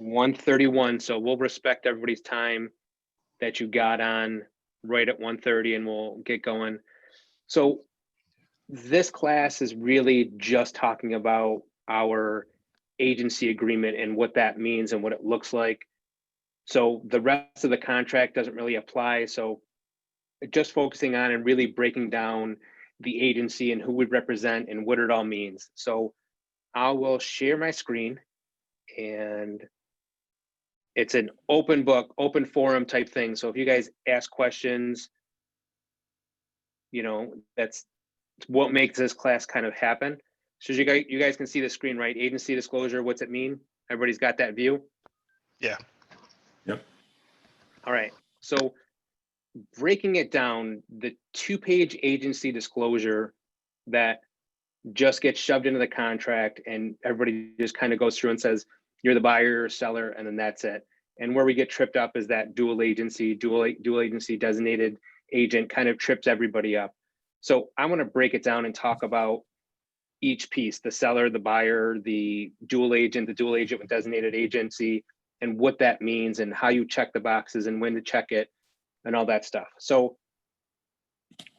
1:31. So we'll respect everybody's time that you got on right at 1:30 and we'll get going. So this class is really just talking about our agency agreement and what that means and what it looks like. So the rest of the contract doesn't really apply. So just focusing on and really breaking down the agency and who we represent and what it all means. So I will share my screen, and it's an open book, open forum type thing. So if you guys ask questions, you know, that's what makes this class kind of happen. So you guys can see the screen, right? Agency disclosure, what's it mean? Everybody's got that view? Yeah. Yep. All right. So breaking it down, the 2-page agency disclosure that just gets shoved into the contract and everybody just kind of goes through and says, you're the buyer or seller, and then that's it. And where we get tripped up is that dual agency designated agent kind of trips everybody up. So I want to break it down and talk about each piece, the seller, the buyer, the dual agent with designated agency, and what that means and how you check the boxes and when to check it and all that stuff. So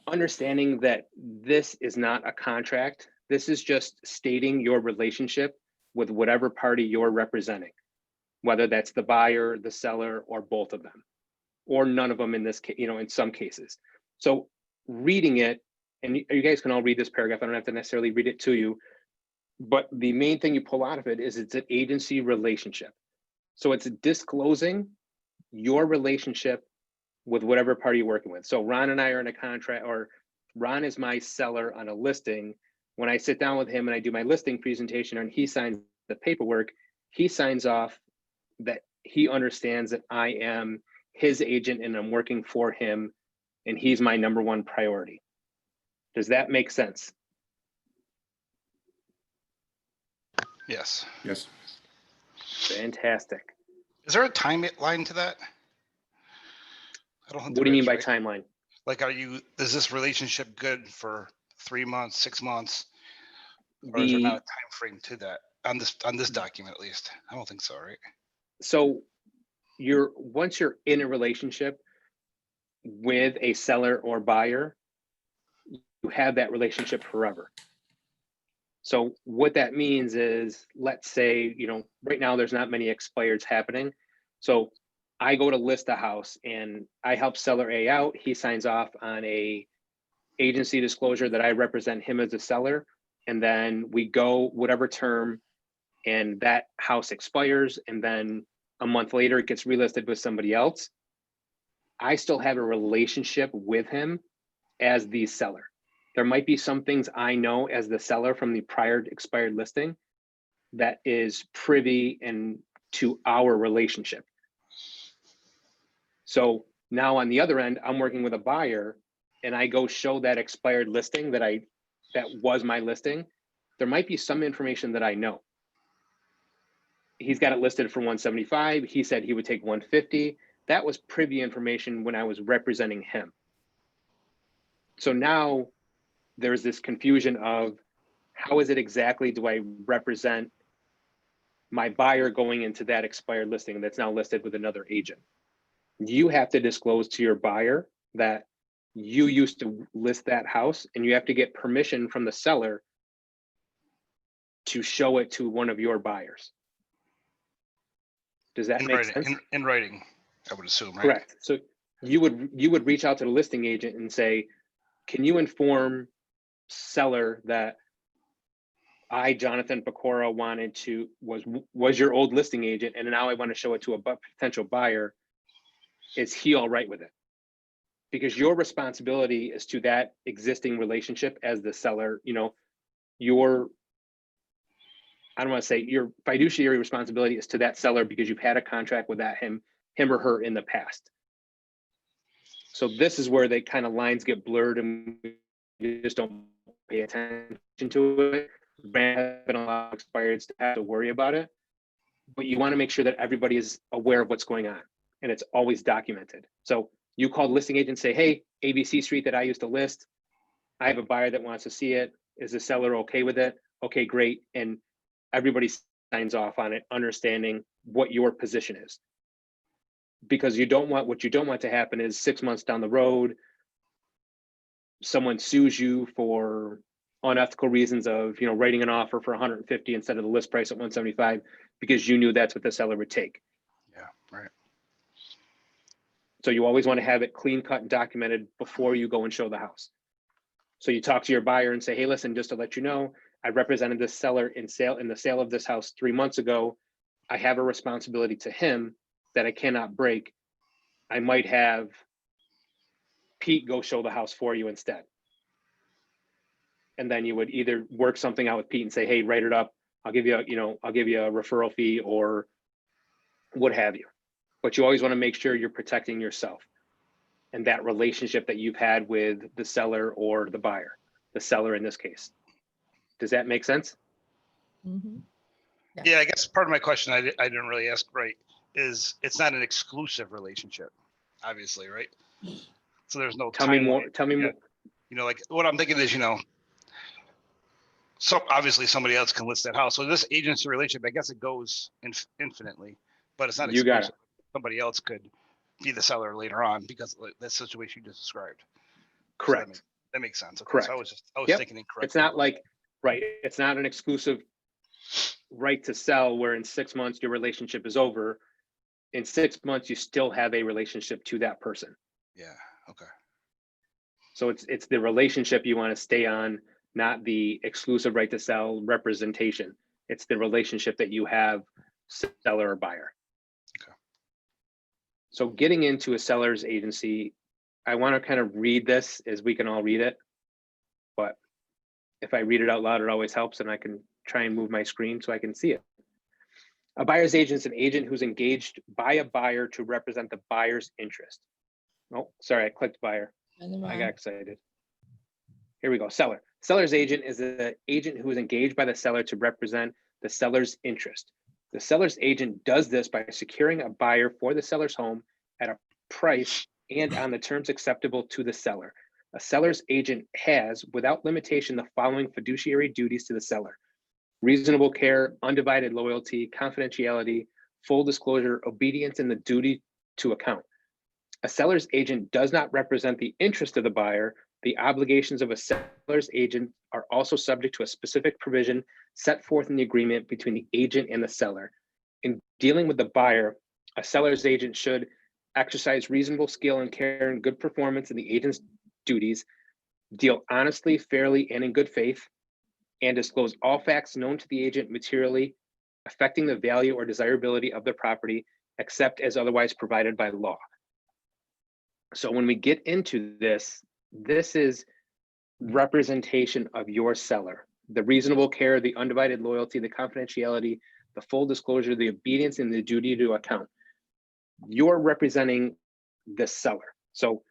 understanding that this is not a contract, this is just stating your relationship with whatever party you're representing, whether that's the buyer, the seller, or both of them, or none of them in this case, you know, in some cases. So reading it, and you guys can all read this paragraph, I don't have to necessarily read it to you, but the main thing you pull out of it is it's an agency relationship. So it's disclosing your relationship with whatever party you're working with. So Ron and I are in a contract, or Ron is my seller on a listing. When I sit down with him and I do my listing presentation and he signs the paperwork, he signs off that he understands that I am his agent and I'm working for him and he's my number one priority. Does that make sense? Yes. Yes. Fantastic. Is there a timeline to that? I don't think What do you mean by right? timeline? Like, is this relationship good for 3 months, 6 months? Or is there not a time frame to that on this document, at least? I don't think so, right? So once you're in a relationship with a seller or buyer, you have that relationship forever. So what that means is, let's say, you know, right now there's not many expireds happening. So I go to list a house and I help seller A out. He signs off on a agency disclosure that I represent him as a seller. And then we go whatever term and that house expires. And then a month later, it gets relisted with somebody else. I still have a relationship with him as the seller. There might be some things I know as the seller from the prior expired listing that is privy and to our relationship. So now on the other end, I'm working with a buyer and I go show that expired listing that was my listing. There might be some information that I know. He's got it listed for 175. He said he would take 150. That was privy information when I was representing him. So now there's this confusion of how is it exactly do I represent my buyer going into that expired listing that's now listed with another agent? You have to disclose to your buyer that you used to list that house and you have to get permission from the seller to show it to one of your buyers. Does that make sense? In writing, I would assume, right? Correct. So you would reach out to the listing agent and say, can you inform seller that I, Jonathan Pecora, was your old listing agent, and now I want to show it to a potential buyer. Is he all right with it? Because your responsibility is to that existing relationship as the seller. You know, I don't want to say your fiduciary responsibility is to that seller because you've had a contract with him or her in the past. So this is where they kind of lines get blurred and you just don't pay attention to it. Brand been a lot of expireds to have to worry about it, but you want to make sure that everybody is aware of what's going on and it's always documented. So you call the listing agent, say, hey, ABC Street that I used to list, I have a buyer that wants to see it. Is the seller okay with it? Okay, great. And everybody signs off on it, understanding what your position is. Because what you don't want to happen is 6 months down the road, someone sues you for unethical reasons of, writing an offer for 150 instead of the list price at 175 because you knew that's what the seller would take. Yeah, right. So you always want to have it clean cut and documented before you go and show the house. So you talk to your buyer and say, hey, listen, just to let you know, I represented this seller in the sale of this house 3 months ago. I have a responsibility to him that I cannot break. I might have Pete go show the house for you instead. And then you would either work something out with Pete and say, hey, write it up. I'll give you a referral fee or what have you. But you always want to make sure you're protecting yourself and that relationship that you've had with the seller or the buyer, the seller in this case. Does that make sense? Mm-hmm. Yeah, I guess part of my question I didn't really ask right is it's not an exclusive relationship, obviously, right? So there's no Tell me more. Like what I'm thinking is, so obviously somebody else can list that house. So this agency relationship, I guess it goes infinitely, but it's not You got exclusive. Somebody else could be the seller later on because of that situation you just described. Correct. So that makes sense. Okay. Correct. So I was Yep. thinking incorrectly. It's not like, right. It's not an exclusive right to sell where in 6 months your relationship is over. In 6 months, you still have a relationship to that person. Yeah. Okay. So it's the relationship you want to stay on, not the exclusive right to sell representation. It's the relationship that you have, seller or buyer. Okay. So getting into a seller's agency, I want to kind of read this as we can all read it. But if I read it out loud, it always helps, and I can try and move my screen so I can see it. A buyer's agent is an agent who's engaged by a buyer to represent the buyer's interest. Oh, sorry, I clicked buyer. I got excited. Here we go. Seller. Seller's agent is an agent who is engaged by the seller to represent the seller's interest. The seller's agent does this by securing a buyer for the seller's home at a price and on the terms acceptable to the seller. A seller's agent has, without limitation, the following fiduciary duties to the seller: reasonable care, undivided loyalty, confidentiality, full disclosure, obedience, and the duty to account. A seller's agent does not represent the interest of the buyer. The obligations of a seller's agent are also subject to a specific provision set forth in the agreement between the agent and the seller. In dealing with the buyer, a seller's agent should exercise reasonable skill and care and good performance in the agent's duties, deal honestly, fairly, and in good faith, and disclose all facts known to the agent materially affecting the value or desirability of the property, except as otherwise provided by law. So when we get into this is representation of your seller: the reasonable care, the undivided loyalty, the confidentiality, the full disclosure, the obedience, and the duty to account. You're representing the seller. So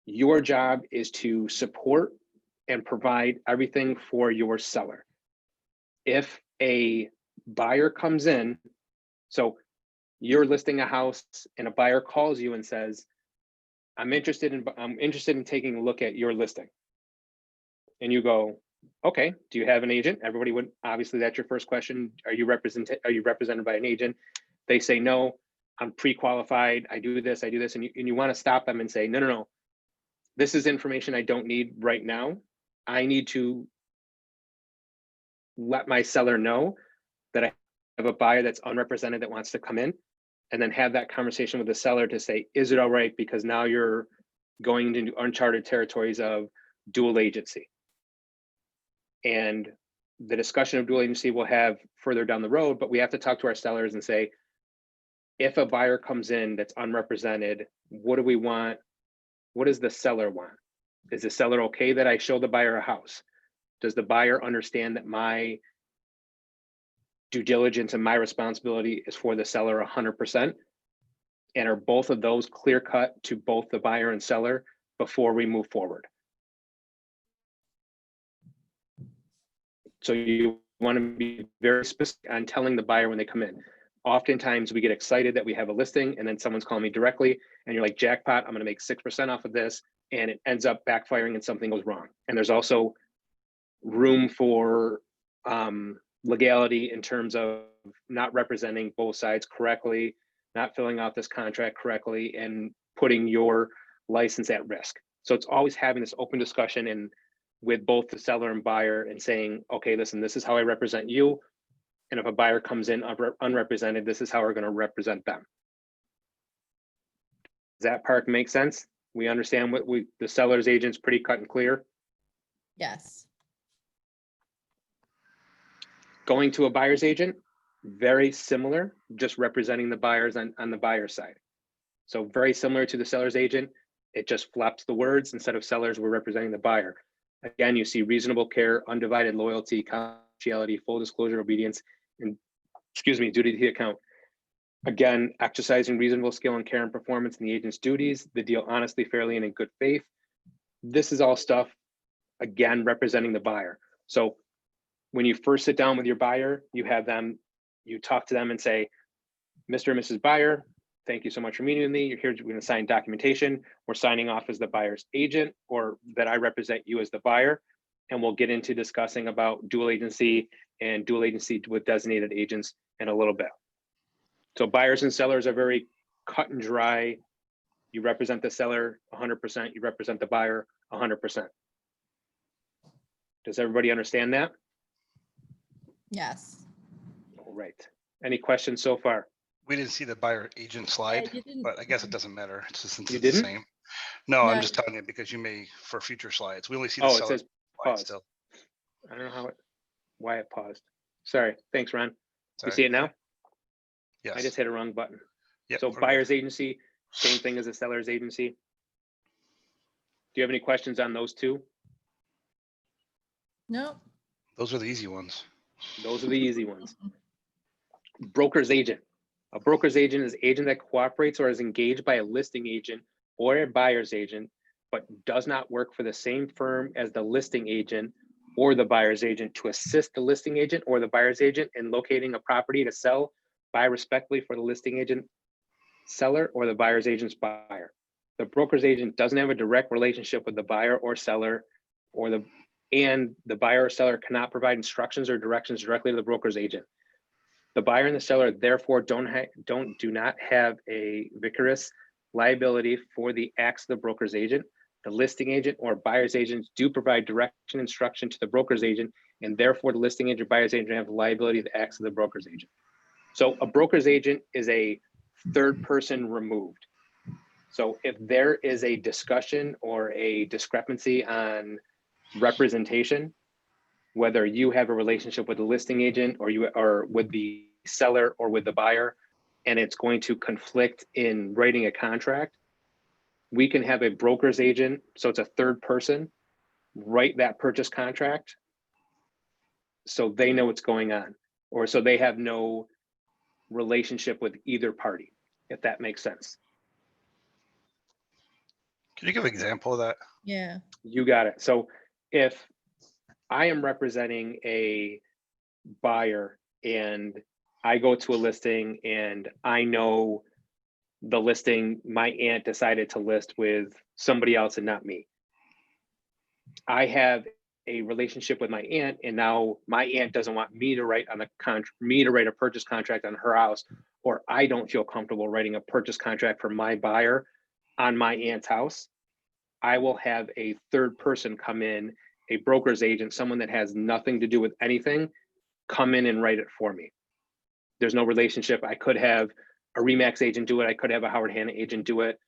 your job is to support and provide everything for your seller. If a buyer comes in, so you're listing a house and a buyer calls you and says, I'm interested in taking a look at your listing. And you go, okay, do you have an agent? Everybody would, obviously that's your first question. Are you represented by an agent? They say, no, I'm pre-qualified. I do this. And you want to stop them and say, no. This is information I don't need right now. I need to let my seller know that I have a buyer that's unrepresented that wants to come in, and then have that conversation with the seller to say, is it all right? Because now you're going into uncharted territories of dual agency. And the discussion of dual agency we'll have further down the road, but we have to talk to our sellers and say, if a buyer comes in that's unrepresented, what do we want? What does the seller want? Is the seller okay that I show the buyer a house? Does the buyer understand that my due diligence and my responsibility is for the seller 100%? And are both of those clear cut to both the buyer and seller before we move forward? So you want to be very specific on telling the buyer when they come in. Oftentimes we get excited that we have a listing and then someone's calling me directly and you're like, jackpot, I'm going to make 6% off of this. And it ends up backfiring and something goes wrong. And there's also room for legality in terms of not representing both sides correctly, not filling out this contract correctly, and putting your license at risk. So it's always having this open discussion and with both the seller and buyer and saying, okay, listen, this is how I represent you. And if a buyer comes in unrepresented, this is how we're going to represent them. Does that part make sense? We understand what the seller's agent's pretty cut and clear. Yes. Going to a buyer's agent, very similar, just representing the buyers on the buyer's side. So very similar to the seller's agent, it just flaps the words. Instead of sellers, we're representing the buyer. Again, you see reasonable care, undivided loyalty, confidentiality, full disclosure, obedience, and duty to the account. Again, exercising reasonable skill and care and performance in the agent's duties, the deal honestly, fairly, and in good faith. This is all stuff, again, representing the buyer. So when you first sit down with your buyer, you talk to them and say, Mr. and Mrs. Buyer, thank you so much for meeting with me. You're here, we're going to sign documentation. We're signing off as the buyer's agent, or that I represent you as the buyer. And we'll get into discussing about dual agency and dual agency with designated agents in a little bit. So buyers and sellers are very cut and dry. You represent the seller 100%, you represent the buyer 100%. Does everybody understand that? Yes. All right. Any questions so far? We didn't see the buyer agent slide, you didn't- but I guess it doesn't matter. It's just since You it's the didn't? same. No, No. I'm just telling you because you may for future slides. We only see the Oh, it seller says slide pause. still. I don't know why it paused. Sorry. Thanks, Ron. You Sorry. see it now? Yes. I just hit a wrong button. Yep, So we're good. buyer's agency, same thing as a seller's agency. Do you have any questions on those two? No. Those are the easy ones. Those are the easy ones. Broker's agent. A broker's agent is an agent that cooperates or is engaged by a listing agent or a buyer's agent, but does not work for the same firm as the listing agent or the buyer's agent to assist the listing agent or the buyer's agent in locating a property to sell, buy respectively for the listing agent seller or the buyer's agent's buyer. The broker's agent doesn't have a direct relationship with the buyer or seller, and the buyer or seller cannot provide instructions or directions directly to the broker's agent. The buyer and the seller therefore do not have a vicarious liability for the acts of the broker's agent. The listing agent or buyer's agents do provide direction instruction to the broker's agent, and therefore the listing agent or buyer's agent have the liability of the acts of the broker's agent. So a broker's agent is a third person removed. So if there is a discussion or a discrepancy on representation, whether you have a relationship with the listing agent or with the seller or with the buyer, and it's going to conflict in writing a contract, we can have a broker's agent, so it's a third person, write that purchase contract so they know what's going on, or so they have no relationship with either party, if that makes sense. Can you give an example of that? Yeah. You got it. So if I am representing a buyer and I go to a listing and I know the listing, my aunt decided to list with somebody else and not me. I have a relationship with my aunt, and now my aunt doesn't want me to write a purchase contract on her house, or I don't feel comfortable writing a purchase contract for my buyer on my aunt's house. I will have a third person come in, a broker's agent, someone that has nothing to do with anything, come in and write it for me. There's no relationship. I could have a Remax agent do it. I could have a Howard Hanna agent do it.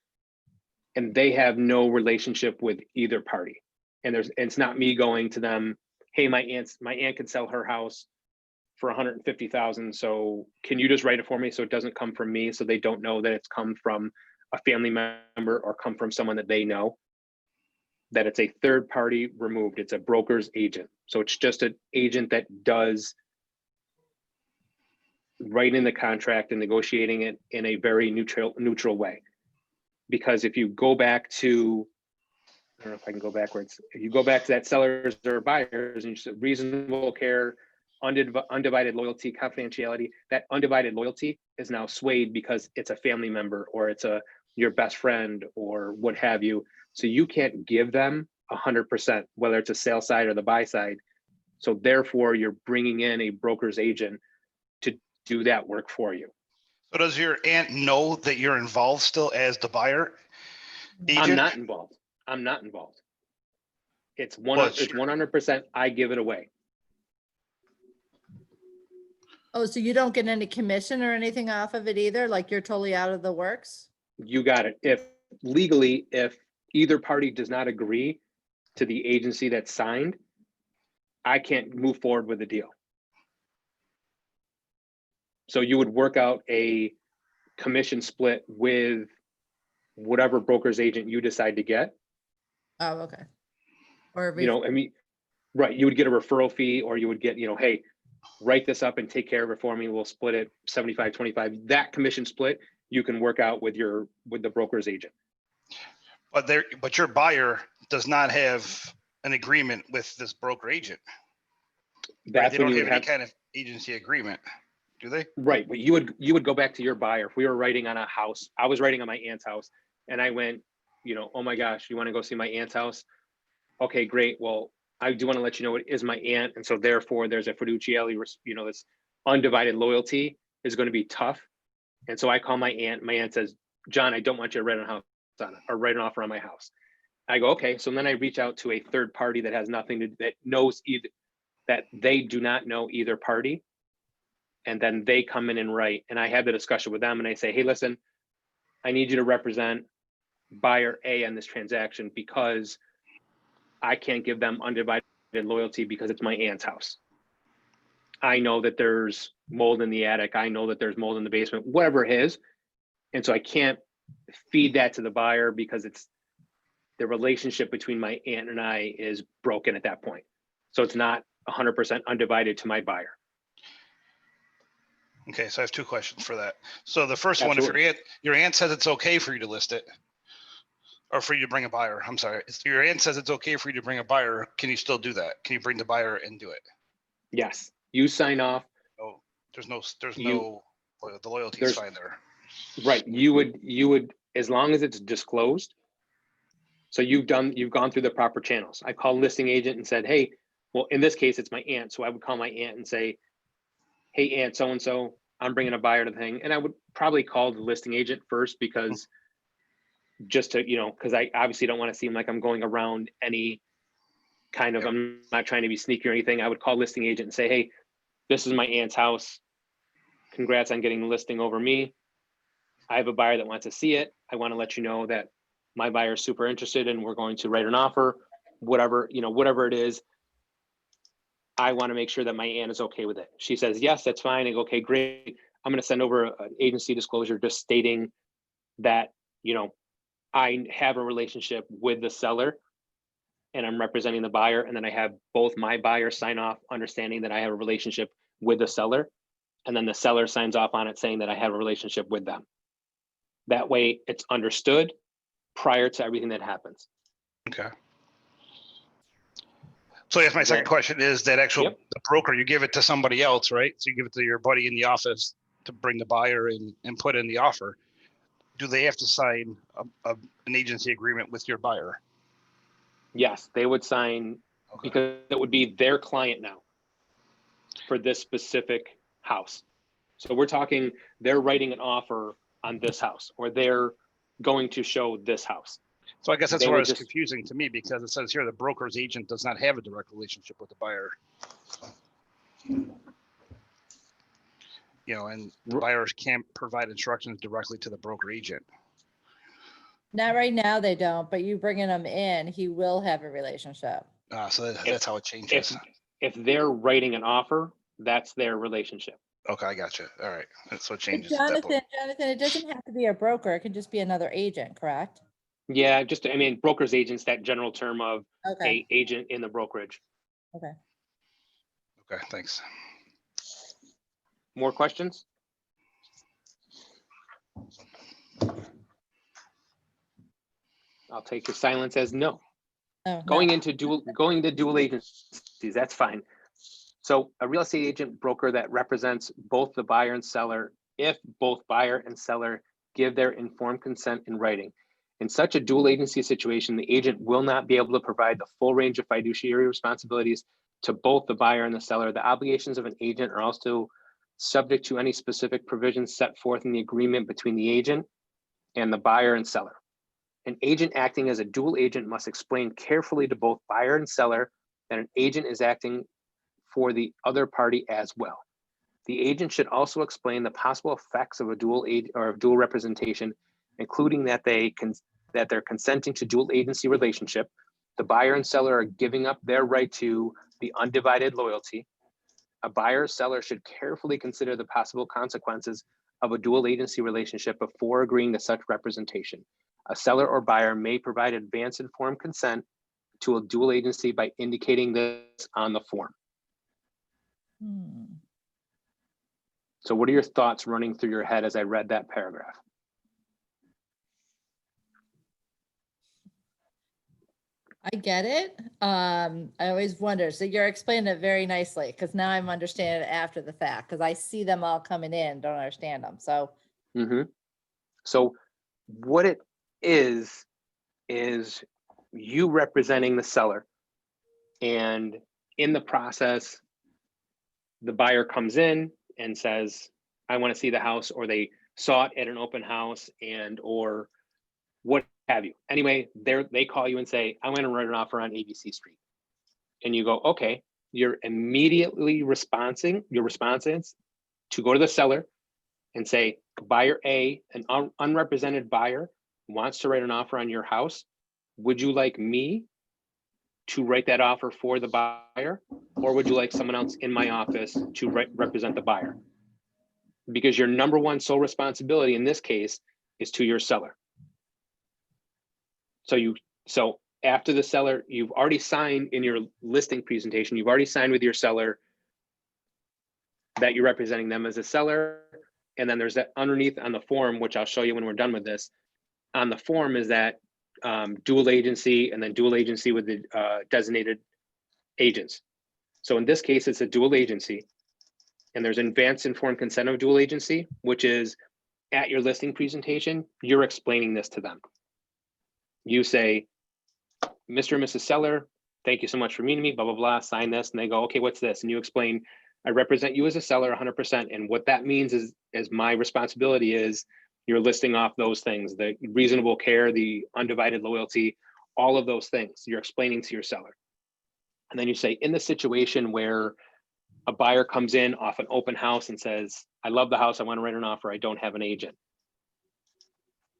And they have no relationship with either party. And it's not me going to them, hey, my aunt can sell her house for 150,000. So can you just write it for me so it doesn't come from me, so they don't know that it's come from a family member or come from someone that they know. That it's a third party removed. It's a broker's agent. So it's just an agent that does writing the contract and negotiating it in a very neutral way. Because if you go back to, I don't know if I can go backwards. If you go back to that sellers or buyers and you said reasonable care, undivided loyalty, confidentiality, that undivided loyalty is now swayed because it's a family member or it's your best friend or what have you. So you can't give them 100%, whether it's a sale side or the buy side. So therefore, you're bringing in a broker's agent to do that work for you. So does your aunt know that you're involved still as the buyer I'm agent? not involved. I'm not involved. It's Well, 100%. I give it away. Oh, so you don't get any commission or anything off of it either? Like you're totally out of the works? You got it. If legally, if either party does not agree to the agency that's signed, I can't move forward with the deal. So you would work out a commission split with whatever broker's agent you decide to get. Oh, okay. Or You know, I mean, right, you would get a referral fee, or you would get, you know, hey, write this up and take care of it for me. We'll split it 75-25. That commission split you can work out with the broker's agent. but your buyer does not have an agreement with this broker agent. Right? That's They when don't you have would any have, kind of agency agreement, do they? right, but you would go back to your buyer. If we were writing on a house, I was writing on my aunt's house, and I went, you know, oh my gosh, you want to go see my aunt's house? Okay, great. Well, I do want to let you know it is my aunt, and so therefore there's a fiduciary, you know, this undivided loyalty is going to be tough. And so I call my aunt. My aunt says, John, I don't want you to write write an offer on my house. I go, okay. So then I reach out to a third party that has nothing to, that knows either, that they do not know either party. And then they come in and write, and I have the discussion with them, and I say, hey, listen, I need you to represent buyer A on this transaction because I can't give them undivided loyalty because it's my aunt's house. I know that there's mold in the attic. I know that there's mold in the basement, whatever it is. And so I can't feed that to the buyer because it's the relationship between my aunt and I is broken at that point. So it's not 100% undivided to my buyer. Okay, so I have two questions for that. So the first one, Absolutely. if your aunt says it's okay for you to list it, or for you to bring a buyer, I'm sorry, if your aunt says it's okay for you to bring a buyer, can you still do that? Can you bring the buyer and do it? Yes, you sign off. No, there's You- no, the loyalty there's- is fine there. Right, you would, as long as it's disclosed. So you've gone through the proper channels. I called listing agent and said, hey, well, in this case, it's my aunt. So I would call my aunt and say, hey, aunt, so-and-so, I'm bringing a buyer to the thing. And I would probably call the listing agent first because just to, you know, because I obviously don't want to seem like I'm going around any kind of, Yep. I'm not trying to be sneaky or anything. I would call listing agent and say, hey, this is my aunt's house. Congrats on getting the listing over me. I have a buyer that wants to see it. I want to let you know that my buyer is super interested and we're going to write an offer, whatever, you know, whatever it is. I want to make sure that my aunt is okay with it. She says, yes, that's fine. I go, okay, great. I'm going to send over an agency disclosure just stating that, you know, I have a relationship with the seller and I'm representing the buyer. And then I have both my buyer sign off, understanding that I have a relationship with the seller. And then the seller signs off on it saying that I have a relationship with them. That way it's understood prior to everything that happens. Okay. So yes, my second question is that actual Yep. the broker, you give it to somebody else, right? So you give it to your buddy in the office to bring the buyer in and put in the offer. Do they have to sign an agency agreement with your buyer? Yes, they would sign Okay. because it would be their client now for this specific house. So we're talking, they're writing an offer on this house, or they're going to show this house. So I guess that's They where would it's just- confusing to me because it says here the broker's agent does not have a direct relationship with the buyer. You know, and the buyers can't provide instructions directly to the broker agent. Not right now, they don't, but you bringing them in, he will have a relationship. So that's how it changes. If they're writing an offer, that's their relationship. Okay, I got you. All right. So it But changes at that point. Jonathan, it doesn't have to be a broker. It can just be another agent, correct? Yeah, just, I mean, broker's agent's that general term of Okay, a agent in the brokerage. okay. Okay, thanks. More questions? I'll take your silence as no. Oh, Going no. into dual agencies, that's fine. So a real estate agent broker that represents both the buyer and seller, if both buyer and seller give their informed consent in writing. In such a dual agency situation, the agent will not be able to provide the full range of fiduciary responsibilities to both the buyer and the seller. The obligations of an agent are also subject to any specific provisions set forth in the agreement between the agent and the buyer and seller. An agent acting as a dual agent must explain carefully to both buyer and seller that an agent is acting for the other party as well. The agent should also explain the possible effects of a dual representation, including that they're consenting to dual agency relationship. The buyer and seller are giving up their right to the undivided loyalty. A buyer or seller should carefully consider the possible consequences of a dual agency relationship before agreeing to such representation. A seller or buyer may provide advance informed consent to a dual agency by indicating this on the form. So what are your thoughts running through your head as I read that paragraph? I get it. I always wonder. So you're explaining it very nicely because now I'm understanding it after the fact because I see them all coming in, don't understand them. So So what it is you representing the seller, and in the process, the buyer comes in and says, I want to see the house, or they saw it at an open house and or what have you. Anyway, they call you and say, I want to write an offer on ABC Street. And you go, okay, you're immediately responding. Your response is to go to the seller and say, buyer A, an unrepresented buyer wants to write an offer on your house. Would you like me to write that offer for the buyer, or would you like someone else in my office to represent the buyer? Because your number one sole responsibility in this case is to your seller. So after the seller, you've already signed in your listing presentation, you've already signed with your seller that you're representing them as a seller. And then there's that underneath on the form, which I'll show you when we're done with this. On the form is that dual agency, and then dual agency with the designated agents. So in this case, it's a dual agency, and there's advance informed consent of dual agency, which is at your listing presentation, you're explaining this to them. You say, Mr. and Mrs. Seller, thank you so much for meeting me, blah, blah, blah, sign this. And they go, okay, what's this? And you explain, I represent you as a seller 100%. And what that means is my responsibility is you're listing off those things, the reasonable care, the undivided loyalty, all of those things you're explaining to your seller. And then you say, in the situation where a buyer comes in off an open house and says, I love the house, I want to write an offer, I don't have an agent.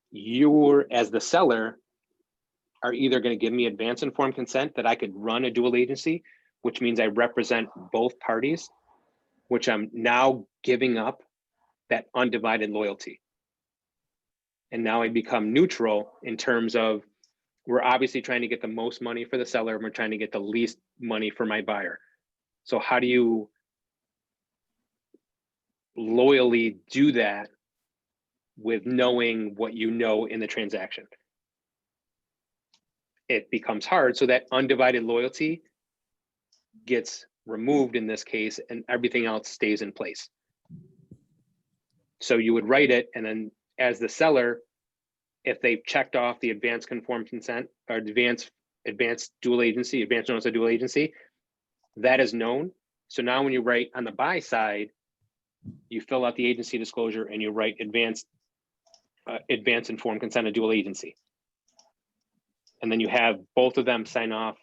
You're, as the seller, are either going to give me advance informed consent that I could run a dual agency, which means I represent both parties, which I'm now giving up that undivided loyalty. And now I become neutral in terms of, we're obviously trying to get the most money for the seller, and we're trying to get the least money for my buyer. So how do you loyally do that with knowing what you know in the transaction? It becomes hard, so that undivided loyalty gets removed in this case, and everything else stays in place. So you would write it, and then as the seller, if they've checked off the advanced conformed consent or advanced dual agency, advanced notice of dual agency, that is known. So now when you write on the buy side, you fill out the agency disclosure and you write advanced informed consent of dual agency. And then you have both of them sign off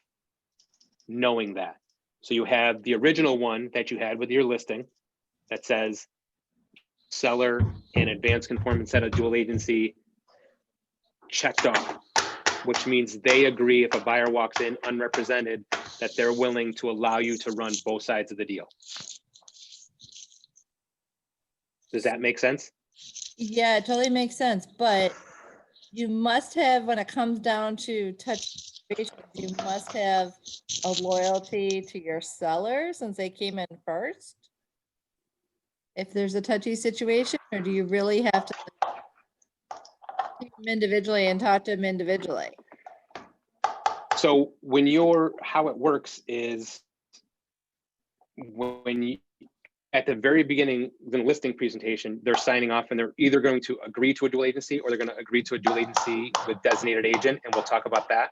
knowing that. So you have the original one that you had with your listing that says seller and advanced conformed consent of dual agency checked off, which means they agree if a buyer walks in unrepresented that they're willing to allow you to run both sides of the deal. Does that make sense? yeah, it totally makes sense. But you must have, when it comes down to touch, you must have a loyalty to your seller since they came in first. If there's a touchy situation, or do you really have to take them individually and talk to them individually? So how it works is when you, at the very beginning, the listing presentation, they're signing off and they're either going to agree to a dual agency or they're going to agree to a dual agency with designated agent. And we'll talk about that.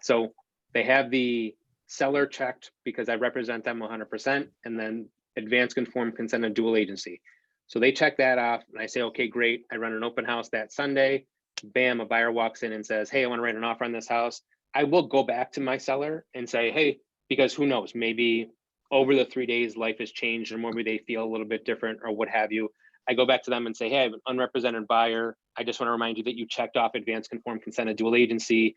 So they have the seller checked because I represent them 100%, and then advance conformed consent and dual agency. So they check that off and I say, okay, great. I run an open house that Sunday. Bam, a buyer walks in and says, hey, I want to write an offer on this house. I will go back to my seller and say, hey, because who knows, maybe over the 3 days, life has changed or maybe they feel a little bit different or what have you. I go back to them and say, hey, I have an unrepresented buyer. I just want to remind you that you checked off advance conformed consent and dual agency.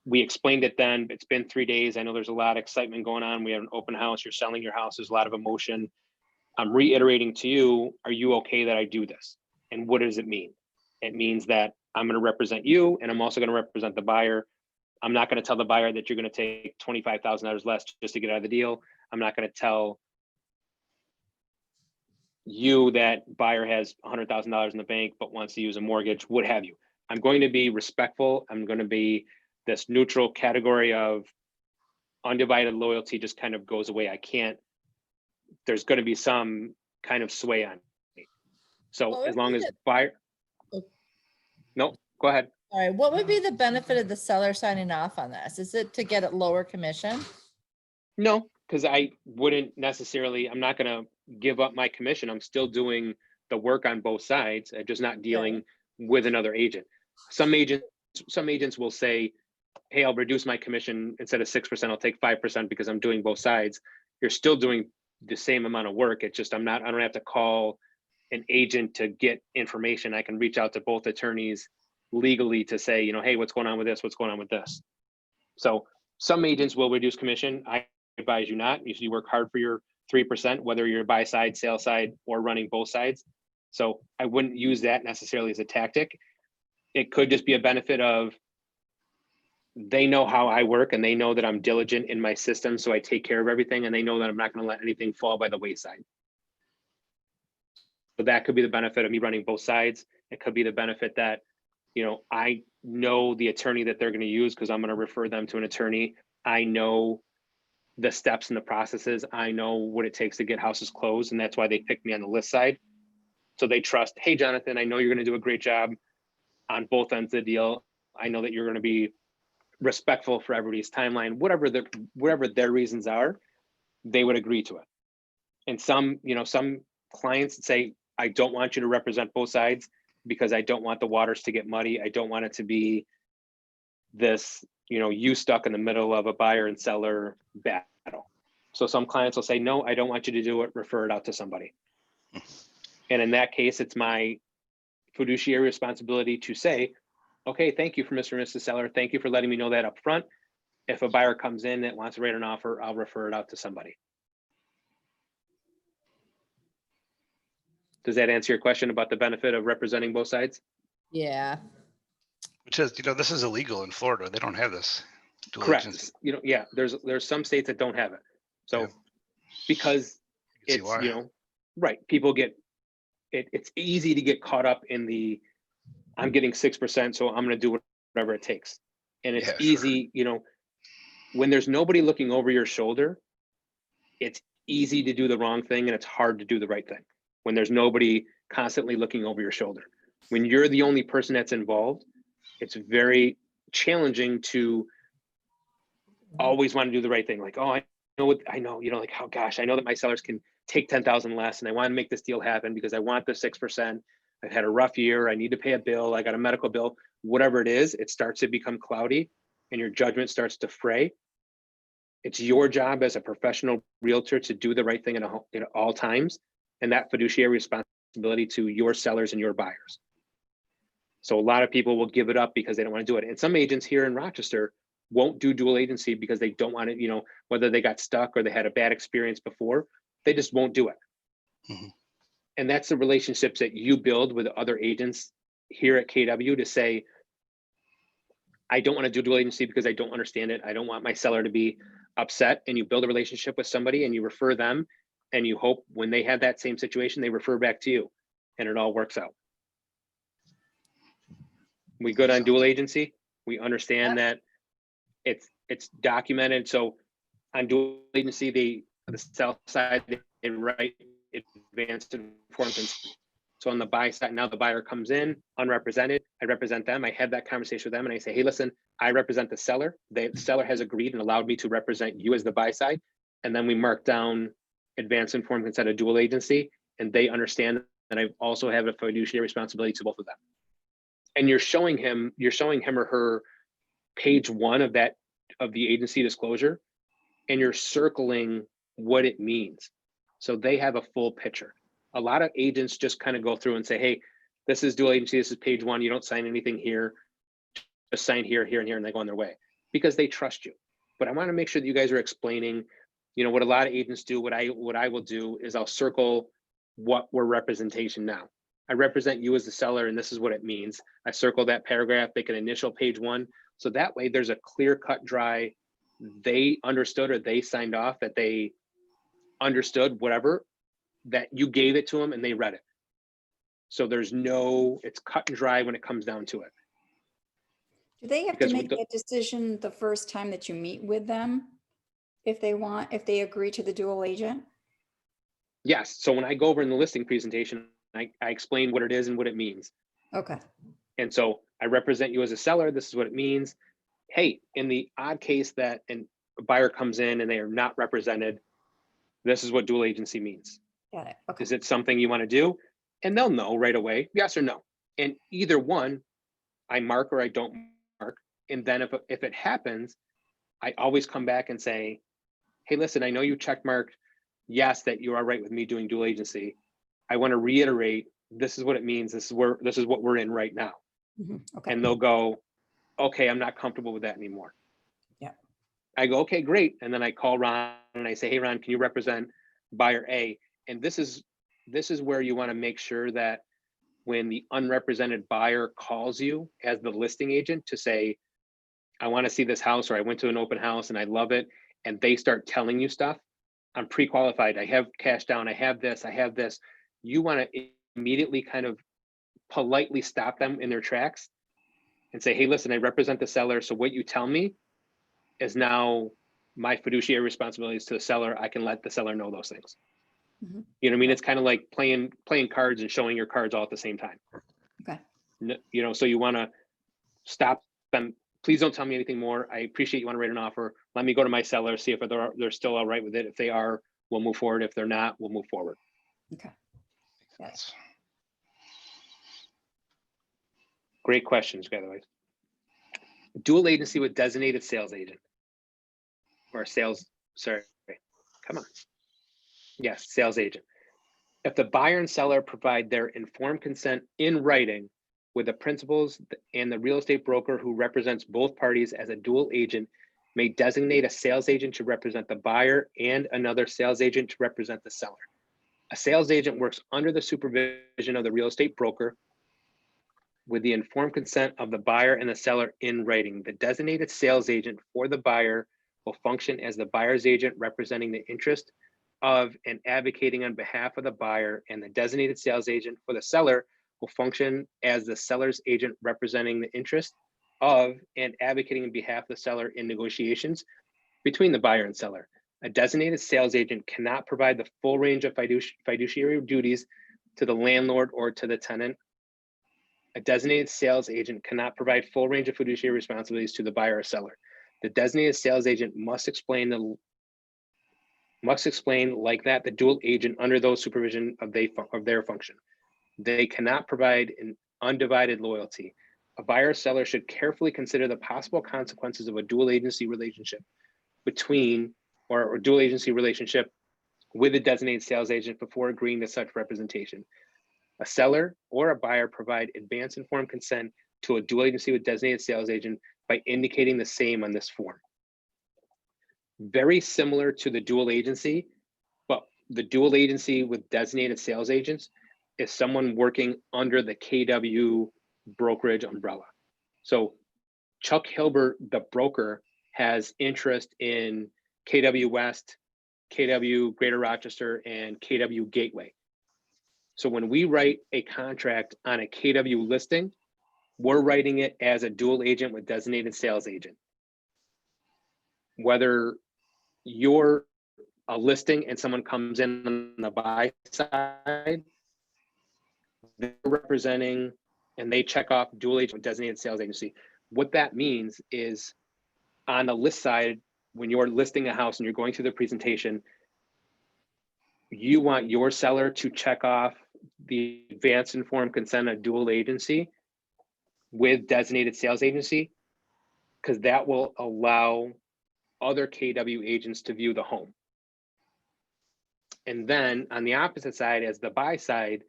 We explained it then. It's been 3 days. I know there's a lot of excitement going on. We have an open house. You're selling your house. There's a lot of emotion. I'm reiterating to you, are you okay that I do this? And what does it mean? It means that I'm going to represent you and I'm also going to represent the buyer. I'm not going to tell the buyer that you're going to take $25,000 less just to get out of the deal. I'm not going to tell you that buyer has $100,000 in the bank but wants to use a mortgage, what have you. I'm going to be respectful. I'm going to be this neutral category of undivided loyalty just kind of goes away. I can't, there's going to be some kind of sway on me. So Well, as long as isn't buyer, Oh. no, go ahead. All right, what would be the benefit of the seller signing off on this? Is it to get a lower commission? No, because I wouldn't necessarily, I'm not going to give up my commission. I'm still doing the work on both sides. I'm just not dealing with another agent. Some agents will say, hey, I'll reduce my commission instead of 6%, I'll take 5% because I'm doing both sides. You're still doing the same amount of work. It's just I don't have to call an agent to get information. I can reach out to both attorneys legally to say, hey, what's going on with this? What's going on with this? So some agents will reduce commission. I advise you not. You work hard for your 3%, whether you're buy side, sale side, or running both sides. So I wouldn't use that necessarily as a tactic. It could just be a benefit of they know how I work and they know that I'm diligent in my system. So I take care of everything and they know that I'm not going to let anything fall by the wayside. But that could be the benefit of me running both sides. It could be the benefit that, I know the attorney that they're going to use because I'm going to refer them to an attorney. I know the steps and the processes. I know what it takes to get houses closed. And that's why they picked me on the list side. So they trust, hey, Jonathan, I know you're going to do a great job on both ends of the deal. I know that you're going to be respectful for everybody's timeline, whatever their reasons are, they would agree to it. And some clients say, I don't want you to represent both sides because I don't want the waters to get muddy. I don't want it to be this, you stuck in the middle of a buyer and seller battle. So some clients will say, no, I don't want you to do it, refer it out to somebody. And in that case, it's my fiduciary responsibility to say, okay, thank you for Mr. and Mrs. Seller. Thank you for letting me know that up front. If a buyer comes in that wants to write an offer, I'll refer it out to somebody. Does that answer your question about the benefit of representing both sides? Yeah. Which is, this is illegal in Florida. They don't have this. Dual Correct. agency. Yeah, there's some states that don't have it. So Yeah. because See it's, why. right, people get, it's easy to get caught up in the, I'm getting 6%, so I'm going to do whatever it takes. And it's Yeah, sure. easy, when there's nobody looking over your shoulder, it's easy to do the wrong thing and it's hard to do the right thing when there's nobody constantly looking over your shoulder. When you're the only person that's involved, it's very challenging to always want to do the right thing. Like, oh, I know, like, oh gosh, I know that my sellers can take 10,000 less and I want to make this deal happen because I want the 6%. I've had a rough year. I need to pay a bill. I got a medical bill, whatever it is, it starts to become cloudy and your judgment starts to fray. It's your job as a professional realtor to do the right thing at all times. And that fiduciary responsibility to your sellers and your buyers. So a lot of people will give it up because they don't want to do it. And some agents here in Rochester won't do dual agency because they don't want it, whether they got stuck or they had a bad experience before, they just won't do it. Mhm. And that's the relationships that you build with other agents here at KW to say, I don't want to do dual agency because I don't understand it. I don't want my seller to be upset. And you build a relationship with somebody and you refer them and you hope when they have that same situation, they refer back to you and it all works out. We good on dual agency. We understand that it's documented. So on dual agency, the sell side, they write advanced informed consent. So on the buy side, now the buyer comes in unrepresented. I represent them. I had that conversation with them and I say, hey, listen, I represent the seller. The seller has agreed and allowed me to represent you as the buy side. And then we mark down advance informed consent of dual agency, and they understand that I also have a fiduciary responsibility to both of them. And you're showing him or her page 1 of the agency disclosure, and you're circling what it means. So they have a full picture. A lot of agents just kind of go through and say, hey, this is dual agency, this is page 1, you don't sign anything here, just sign here, here, and here, and they go on their way because they trust you. But I want to make sure that you guys are explaining, what a lot of agents do, what I will do is I'll circle what we're representation now. I represent you as the seller, and this is what it means. I circle that paragraph, make an initial page 1. So that way there's a clear cut, dry, they understood or they signed off that they understood whatever, that you gave it to them and they read it. So it's cut and dry when it comes down to it. Do they have to Because make that decision the first time that you meet with them? If they agree to the dual agent? Yes. So when I go over in the listing presentation, I explain what it is and what it means. Okay. And so I represent you as a seller. This is what it means. Hey, in the odd case that a buyer comes in and they are not represented, this is what dual agency means. Got it. Okay. Is it something you want to do? And they'll know right away, yes or no. And either one, I mark or I don't mark. And then if it happens, I always come back and say, hey, listen, I know you check marked yes that you are right with me doing dual agency. I want to reiterate, this is what it means. This is what we're in right now. Okay. And they'll go, okay, I'm not comfortable with that anymore. Yeah. I go, okay, great. And then I call Ron and I say, hey, Ron, can you represent buyer A? And this is where you want to make sure that when the unrepresented buyer calls you as the listing agent to say, I want to see this house, or I went to an open house and I love it, and they start telling you stuff, I'm pre-qualified, I have cash down, I have this. You want to immediately kind of politely stop them in their tracks and say, hey, listen, I represent the seller. So what you tell me is now my fiduciary responsibilities to the seller. I can let the seller know those things. You know what I mean? It's kind of like playing cards and showing your cards all at the same time. Okay. So you want to stop them. Please don't tell me anything more. I appreciate you want to write an offer. Let me go to my seller, see if they're still all right with it. If they are, we'll move forward. If they're not, we'll move forward. Okay. Got it. Great questions, by the way. Dual agency with designated sales agent or sales, sorry, come on. Yes, sales agent. If the buyer and seller provide their informed consent in writing with the principals and the real estate broker who represents both parties as a dual agent may designate a sales agent to represent the buyer and another sales agent to represent the seller. A sales agent works under the supervision of the real estate broker with the informed consent of the buyer and the seller in writing. The designated sales agent for the buyer will function as the buyer's agent representing the interest of and advocating on behalf of the buyer, and the designated sales agent for the seller will function as the seller's agent representing the interest of and advocating on behalf of the seller in negotiations between the buyer and seller. A designated sales agent cannot provide the full range of fiduciary duties to the landlord or to the tenant. A designated sales agent cannot provide full range of fiduciary responsibilities to the buyer or seller. The designated sales agent must explain like that the dual agent under those supervision of their function. They cannot provide an undivided loyalty. A buyer or seller should carefully consider the possible consequences of a dual agency relationship or dual agency relationship with a designated sales agent before agreeing to such representation. A seller or a buyer provide advance informed consent to a dual agency with designated sales agent by indicating the same on this form. Very similar to the dual agency, but the dual agency with designated sales agents is someone working under the KW brokerage umbrella. So Chuck Hilbert, the broker, has interest in KW West, KW Greater Rochester, and KW Gateway. So when we write a contract on a KW listing, we're writing it as a dual agent with designated sales agent. Whether you're a listing and someone comes in on the buy side, they're representing and they check off dual agent with designated sales agency. What that means is on the list side, when you're listing a house and you're going through the presentation, you want your seller to check off the advance informed consent of dual agency with designated sales agency, because that will allow other KW agents to view the home. And then on the opposite side, as the buy side,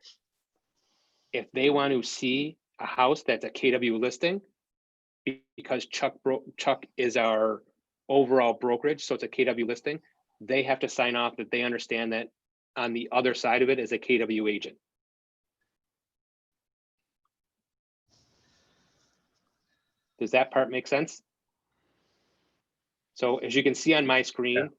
if they want to see a house that's a KW listing, because Chuck is our overall brokerage, so it's a KW listing, they have to sign off that they understand that on the other side of it is a KW agent. Does that part make sense? So as you can see on my screen,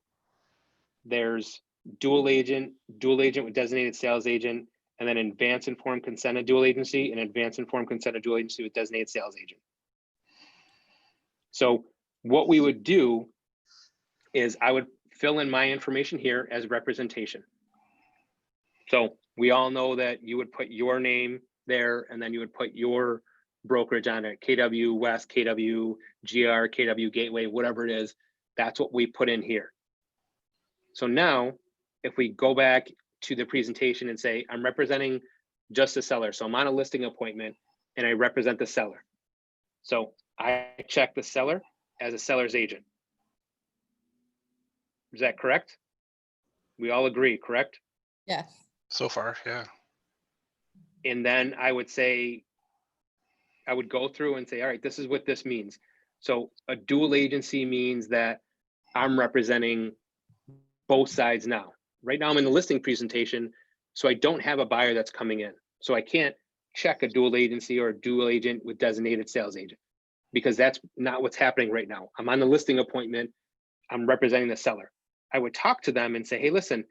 there's dual agent with designated sales agent, and then advance informed consent of dual agency, and advance informed consent of dual agency with designated sales agent. So what we would do is I would fill in my information here as representation. So we all know that you would put your name there, and then you would put your brokerage on it, KW West, KW GR, KW Gateway, whatever it is. That's what we put in here. So now, if we go back to the presentation and say, I'm representing just the seller. So I'm on a listing appointment and I represent the seller. So I check the seller as a seller's agent. Is that correct? We all agree, correct? Yes. So far, yeah. And then I would say, I would go through and say, all right, this is what this means. So a dual agency means that I'm representing both sides now. Right now I'm in the listing presentation, so I don't have a buyer that's coming in. So I can't check a dual agency or a dual agent with designated sales agent, because that's not what's happening right now. I'm on the listing appointment, I'm representing the seller. I would talk to them and say, hey, listen,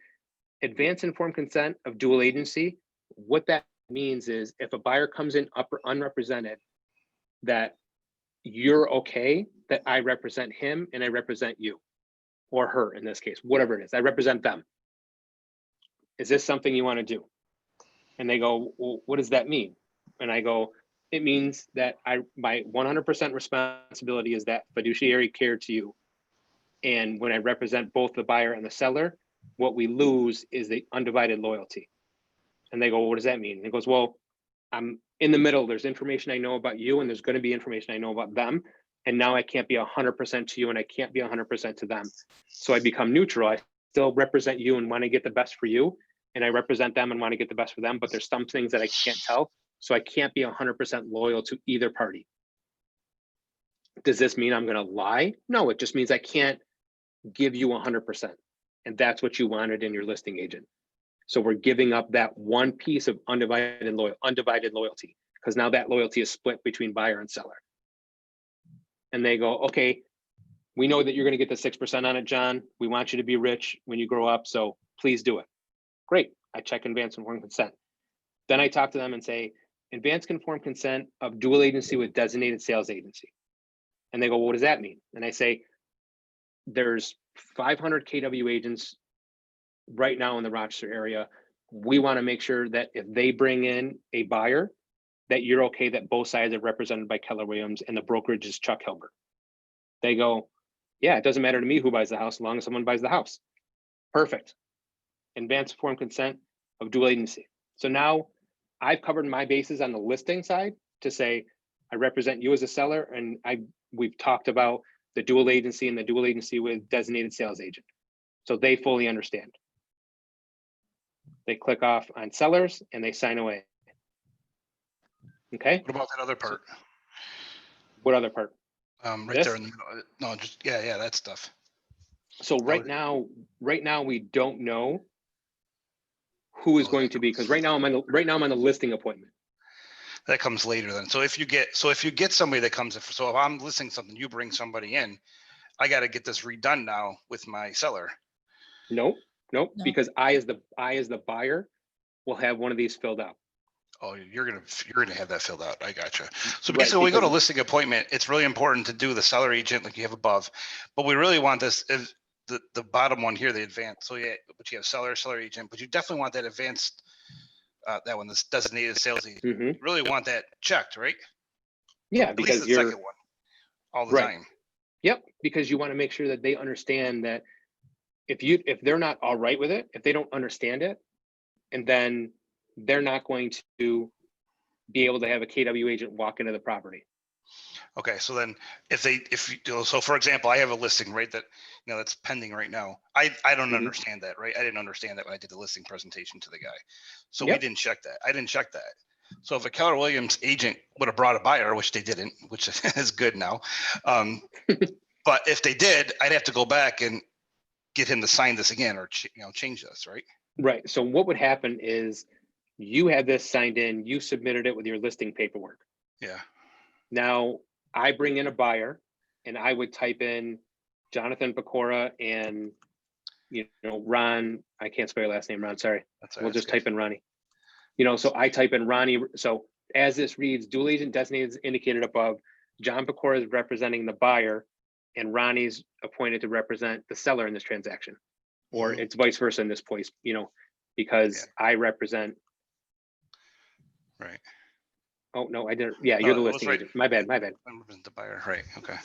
advance informed consent of dual agency, what that means is if a buyer comes in unrepresented, that you're okay that I represent him and I represent you, or her in this case, whatever it is, I represent them. Is this something you want to do? And they go, well, what does that mean? And I go, it means that my 100% responsibility is that fiduciary care to you. And when I represent both the buyer and the seller, what we lose is the undivided loyalty. And they go, well, what does that mean? And it goes, well, I'm in the middle. There's information I know about you, and there's going to be information I know about them. And now I can't be 100% to you, and I can't be 100% to them. So I become neutral. I still represent you and want to get the best for you, and I represent them and want to get the best for them. But there's some things that I can't tell, so I can't be 100% loyal to either party. Does this mean I'm going to lie? No, it just means I can't give you 100%, and that's what you wanted in your listing agent. So we're giving up that one piece of undivided loyalty, because now that loyalty is split between buyer and seller. And they go, okay, we know that you're going to get the 6% on it, John. We want you to be rich when you grow up, so please do it. Great. I check advance informed consent. Then I talk to them and say, advance informed consent of dual agency with designated sales agency. And they go, well, what does that mean? And I say, there's 500 KW agents right now in the Rochester area. We want to make sure that if they bring in a buyer, that you're okay that both sides are represented by Keller Williams and the brokerage is Chuck Hilbert. They go, yeah, it doesn't matter to me who buys the house as long as someone buys the house. Perfect. Advance informed consent of dual agency. So now I've covered my bases on the listing side to say, I represent you as a seller, and we've talked about the dual agency and the dual agency with designated sales agent. So they fully understand. They click off on sellers and they sign away. Okay. What about that other part? What other part? Right This? there in the middle. No, just yeah, that stuff. So right now we don't know who is going to be, because right now I'm on the listing appointment. That comes later then. So if you get somebody that comes in, so if I'm listing something, you bring somebody in, I got to get this redone now with my seller. Nope, No. because I as the buyer will have one of these filled out. Oh, you're gonna have that filled out. I gotcha. So Right, basically, when we go to because- listing appointment, it's really important to do the seller agent like you have above, but we really want this is the bottom one here, the advanced. So yeah, but you have seller agent, but you definitely want that advanced that one, this designated sales agent. Mhm. Really want that checked, right? Yeah, At least because the you're, second one, all the Right. time. yep, because you want to make sure that they understand that if they're not all right with it, if they don't understand it, and then they're not going to be able to have a KW agent walk into the property. Okay, so then if so for example, I have a listing, right, that, that's pending right now. I don't Mhm. understand that, right? I didn't understand that when I did the listing presentation to the guy. So we Yep. didn't check that. I didn't check that. So if a Keller Williams agent would have brought a buyer, which they didn't, which is good now. But if they did, I'd have to go back and get him to sign this again or change this, right? Right. So what would happen is you had this signed in, you submitted it with your listing paperwork. Yeah. Now I bring in a buyer and I would type in Jonathan Pecora and, Ron, I can't spell your last name, Ron, sorry. That's We'll just good. type in Ronnie. So I type in Ronnie. So as this reads, dual agent designated as indicated above, John Pecora is representing the buyer and Ronnie's appointed to represent the seller in this transaction. Or Mhm. it's vice versa in this place, because I represent. Right. Oh, no, I didn't. Yeah, No, you're the it was listing right. agent. My bad. I represent the buyer, right? Okay.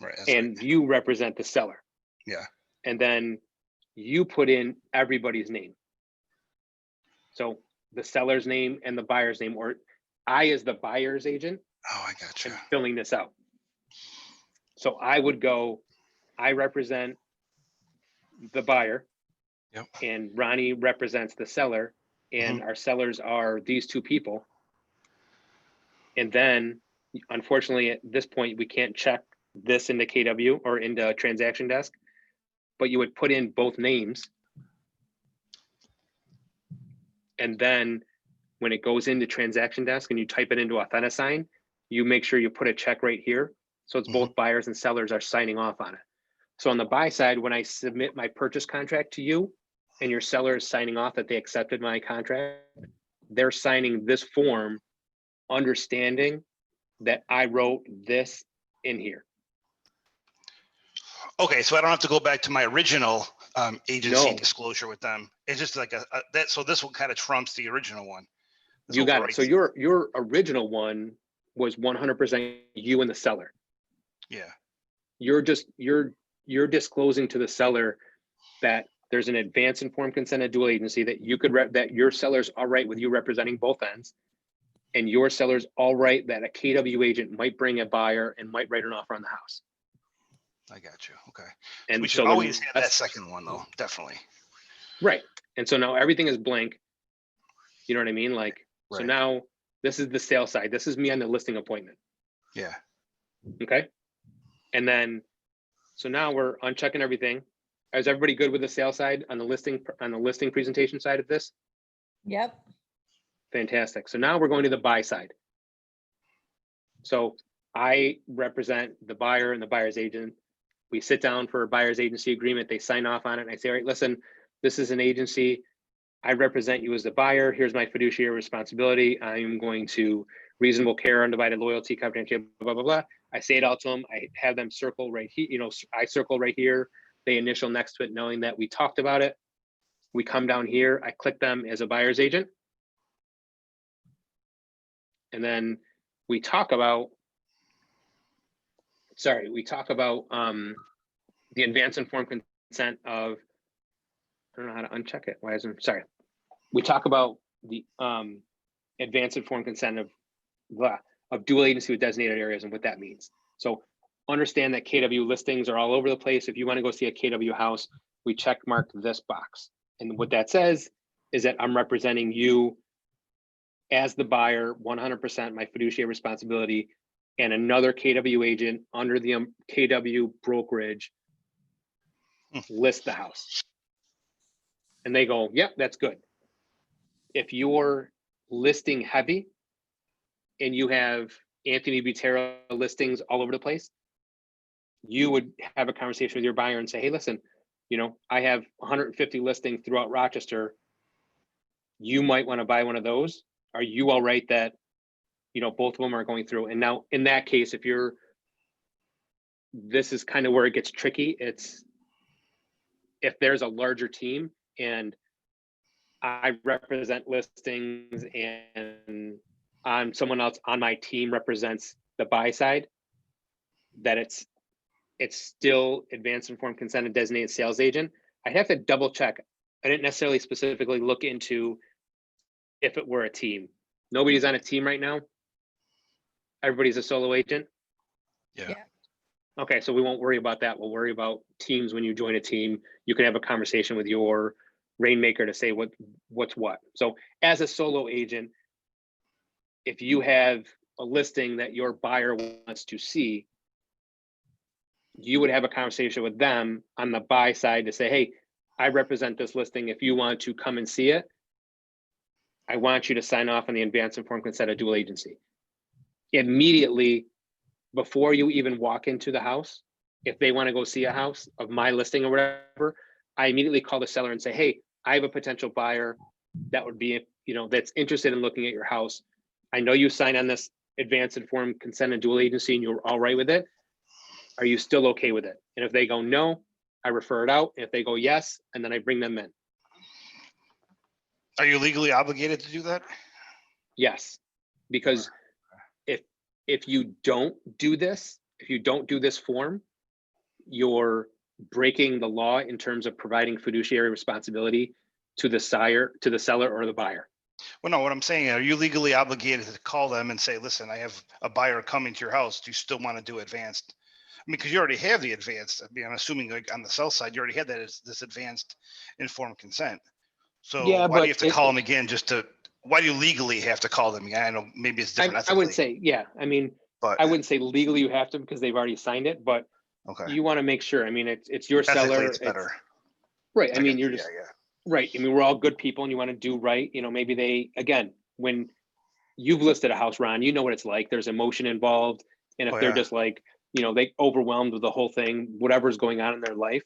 Right. That's And you represent the seller. Yeah. And then you put in everybody's name. So the seller's name and the buyer's name, or I as the buyer's agent Oh, I got you. am filling this out. So I would go, I represent the buyer. Yep. And Ronnie represents the seller, and our sellers are these two people. And then, unfortunately, at this point, we can't check this into KW or into transaction desk, but you would put in both names. And then when it goes into transaction desk and you type it into Authentisign, you make sure you put a check right here. So it's both buyers and sellers are signing off on it. So on the buy side, when I submit my purchase contract to you and your seller is signing off that they accepted my contract, they're signing this form, understanding that I wrote this in here. Okay, so I don't have to go back to my original agency No. disclosure with them. It's just like that. So this one kind of trumps the original one. This You got it. overwrites- So your original one was 100% you and the seller. Yeah. You're disclosing to the seller that there's an advance informed consent of dual agency that you could that your seller's all right with you representing both ends, and your seller's all right that a KW agent might bring a buyer and might write an offer on the house. I got you. Okay. And We should so always have that that's- second one though. Definitely. Right. And so now everything is blank. You know what I mean? Like, so Right. now this is the sales side. This is me on the listing appointment. Yeah. Okay. And then, so now we're unchecking everything. Is everybody good with the sales side on the listing presentation side of this? Yep. Fantastic. So now we're going to the buy side. So I represent the buyer and the buyer's agent. We sit down for a buyer's agency agreement. They sign off on it. And I say, all right, listen, this is an agency. I represent you as the buyer. Here's my fiduciary responsibility. I'm going to reasonable care, undivided loyalty, confidentiality, blah, blah, blah. I say it out to them. I have them circle right here. I circle right here. They initial next to it, knowing that we talked about it. We come down here. I click them as a buyer's agent. And then we talk about, the advance informed consent of, I don't know how to uncheck it. Why isn't, sorry. We talk about the advance informed consent of dual agency with designated areas and what that means. So understand that KW listings are all over the place. If you want to go see a KW house, we check mark this box. And what that says is that I'm representing you as the buyer, 100% my fiduciary responsibility, and another KW agent under the KW brokerage list the house. And they go, yep, that's good. If you're listing heavy and you have Anthony Butera listings all over the place, you would have a conversation with your buyer and say, hey, listen, I have 150 listings throughout Rochester. You might want to buy one of those. Are you all right that, both of them are going through? And now in that case, this is kind of where it gets tricky. It's if there's a larger team and I represent listings and someone else on my team represents the buy side, that it's still advanced informed consent and designated sales agent. I'd have to double check. I didn't necessarily specifically look into if it were a team. Nobody's on a team right now. Everybody's a solo agent. Yeah. Yeah. Okay, so we won't worry about that. We'll worry about teams. When you join a team, you can have a conversation with your rainmaker to say what's what. So as a solo agent, if you have a listing that your buyer wants to see, you would have a conversation with them on the buy side to say, hey, I represent this listing. If you want to come and see it, I want you to sign off on the advanced informed consent of dual agency. Immediately before you even walk into the house, if they want to go see a house of my listing or whatever, I immediately call the seller and say, hey, I have a potential buyer that would be, that's interested in looking at your house. I know you signed on this advanced informed consent and dual agency and you're all right with it. Are you still okay with it? And if they go no, I refer it out. And if they go yes, and then I bring them in. Are you legally obligated to do that? Yes, because if you don't do this, if you don't do this form, you're breaking the law in terms of providing fiduciary responsibility to the seller or the buyer. Well, no, what I'm saying, are you legally obligated to call them and say, listen, I have a buyer coming to your house. Do you still want to do advanced? I mean, because you already have the advanced. I mean, I'm assuming like on the sell side, you already had that as this advanced informed consent. So Yeah, why do you but have to call them again why do you legally have to call them again? I know maybe it's different I ethically. wouldn't say, yeah. I mean, but I wouldn't say legally you have to because they've already signed it, but okay. you want to make sure. I mean, it's your Ethically, seller. it's better. Right. I mean, you're yeah, just yeah. right. I mean, we're all good people and you want to do right. Maybe when you've listed a house, Ron, you know what it's like. There's emotion involved. And if Oh, they're yeah. just like, they overwhelmed with the whole thing, whatever's going on in their life,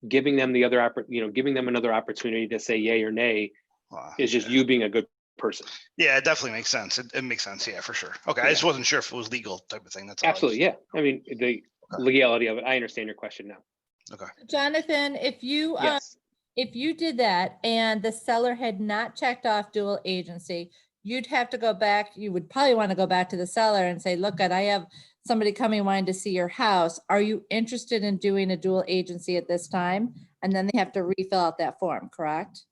giving them giving them another opportunity to say yay or nay is just you being a good person. Yeah, it definitely makes sense. It makes sense. Yeah, for sure. Okay. I just wasn't sure if it was legal type of thing. That's all. Absolutely. Yeah. I mean, the legality of it. I understand your question now. Okay. Jonathan, if you did that and the seller had not checked off dual agency, you'd have to go back. You would probably want to go back to the seller and say, look, I have somebody coming wanting to see your house. Are you interested in doing a dual agency at this time? And then they have to refill out that form, correct?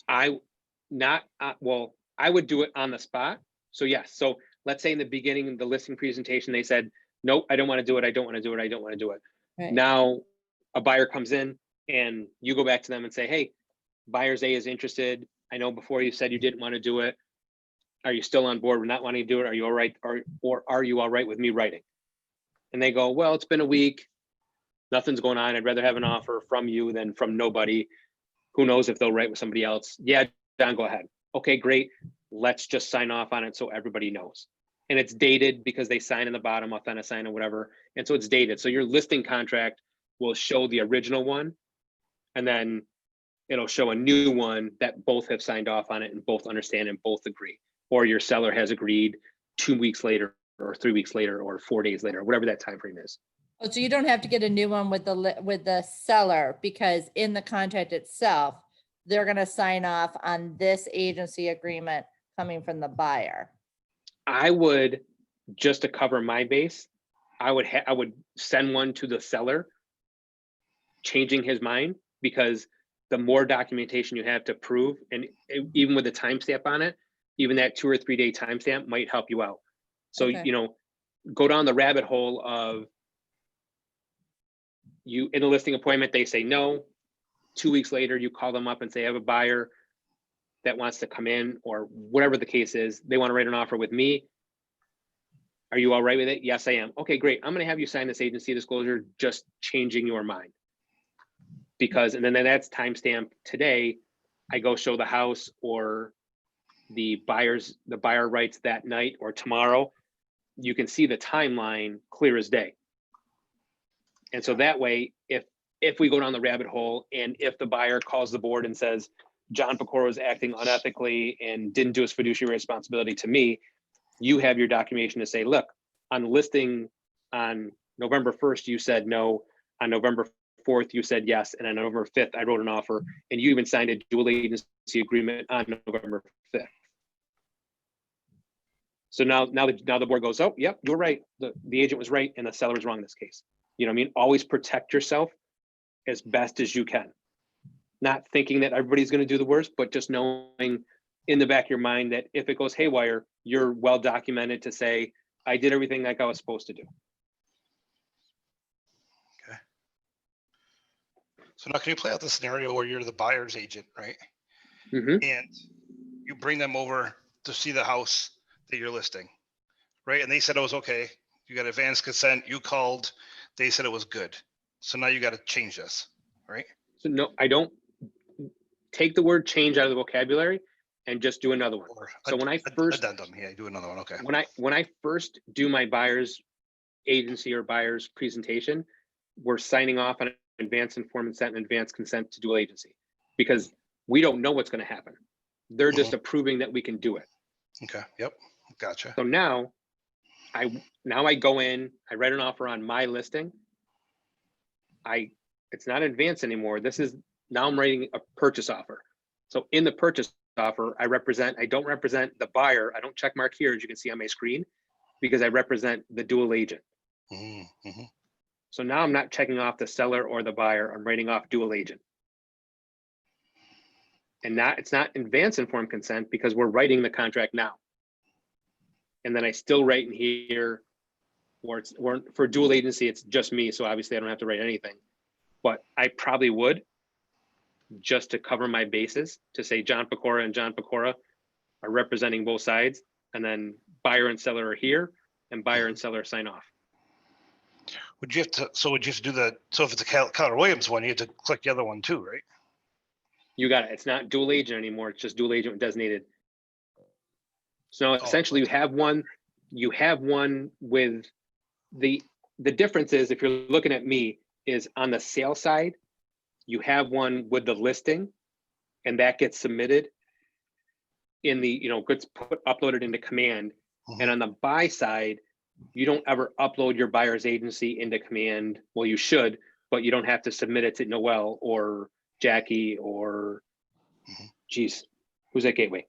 I would do it on the spot. So yes. So let's say in the beginning of the listing presentation, they said, nope, I don't want to do it. I don't want to do it. I don't want to do it. Right. Now a buyer comes in and you go back to them and say, hey, buyers A is interested. I know before you said you didn't want to do it. Are you still on board with not wanting to do it? Are you all right? Or are you all right with me writing? And they go, well, it's been a week. Nothing's going on. I'd rather have an offer from you than from nobody. Who knows if they'll write with somebody else? Yeah, John, go ahead. Okay, great. Let's just sign off on it so everybody knows. And it's dated because they sign in the bottom, authenticite or whatever. And so it's dated. So your listing contract will show the original one. And then it'll show a new one that both have signed off on it and both understand and both agree. Or your seller has agreed 2 weeks later or 3 weeks later or 4 days later, whatever that time frame is. Oh, so you don't have to get a new one with the seller because in the contract itself, they're going to sign off on this agency agreement coming from the buyer. I would, just to cover my base, I would send one to the seller, changing his mind, because the more documentation you have to prove, and even with the timestamp on it, even that 2 or 3 day timestamp might help you out. So, Okay. go down the rabbit hole of you in a listing appointment, they say no. 2 weeks later, you call them up and say, I have a buyer that wants to come in, or whatever the case is. They want to write an offer with me. Are you all right with it? Yes, I am. Okay, great. I'm going to have you sign this agency disclosure, just changing your mind. And then that's timestamp today. I go show the house, or the buyer writes that night or tomorrow. You can see the timeline clear as day. And so that way, if we go down the rabbit hole and if the buyer calls the board and says, John Pecora was acting unethically and didn't do his fiduciary responsibility to me, you have your documentation to say, look, on the listing on November 1st, you said no. On November 4th, you said yes, and on November 5th, I wrote an offer, and you even signed a dual agency agreement on November 5th. So now the board goes, oh, yep, you're right. The agent was right and the seller was wrong in this case. You know what I mean? Always protect yourself as best as you can. Not thinking that everybody's going to do the worst, but just knowing in the back of your mind that if it goes haywire, you're well documented to say, I did everything like I was supposed to do. Okay. So now can you play out the scenario where you're the buyer's agent, right? Mhm. And you bring them over to see the house that you're listing, right? And they said it was okay. You got advance consent. You called. They said it was good. So now you got to change this, right? So no, I don't take the word change out of the vocabulary and just do another one. Or So when I first addendum, yeah, do another one. Okay. when I first do my buyer's agency or buyer's presentation, we're signing off on an advance informed consent and advance consent to dual agency because we don't know what's going to happen. They're just approving that we can do it. Okay. Yep. Gotcha. So now I go in, I write an offer on my listing. It's not advance anymore. Now I'm writing a purchase offer. So in the purchase offer, I don't represent the buyer. I don't check mark here, as you can see on my screen, because I represent the dual agent. Mm-hmm. So now I'm not checking off the seller or the buyer. I'm writing off dual agent. And it's not advance informed consent because we're writing the contract now. And then I still write in here, or for dual agency, it's just me. So obviously I don't have to write anything, but I probably would, just to cover my bases, to say John Pecora and John Pecora are representing both sides, and then buyer and seller are here, and buyer and seller sign off. Would you have to do so if it's a Keller Williams one, you have to click the other one too, right? You got it. It's not dual agent anymore. It's just dual agent with designated. So now essentially okay. you have one with the difference is, if you're looking at me, is on the sale side, you have one with the listing, and that gets submitted in the, gets uploaded into command. And on the buy side, you don't ever upload your buyer's agency into command. Well, you should, but you don't have to submit it to Noel or Jackie or, geez, who's that gateway?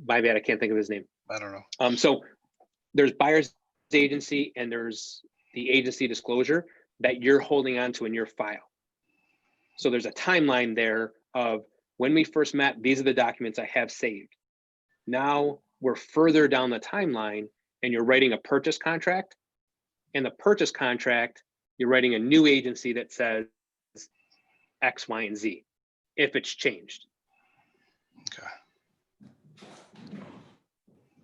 My bad, I can't think of his name. I don't know. So there's buyer's agency and there's the agency disclosure that you're holding on to in your file. So there's a timeline there of when we first met, these are the documents I have saved. Now we're further down the timeline and you're writing a purchase contract. In the purchase contract, you're writing a new agency that says X, Y, and Z, if it's changed. Okay.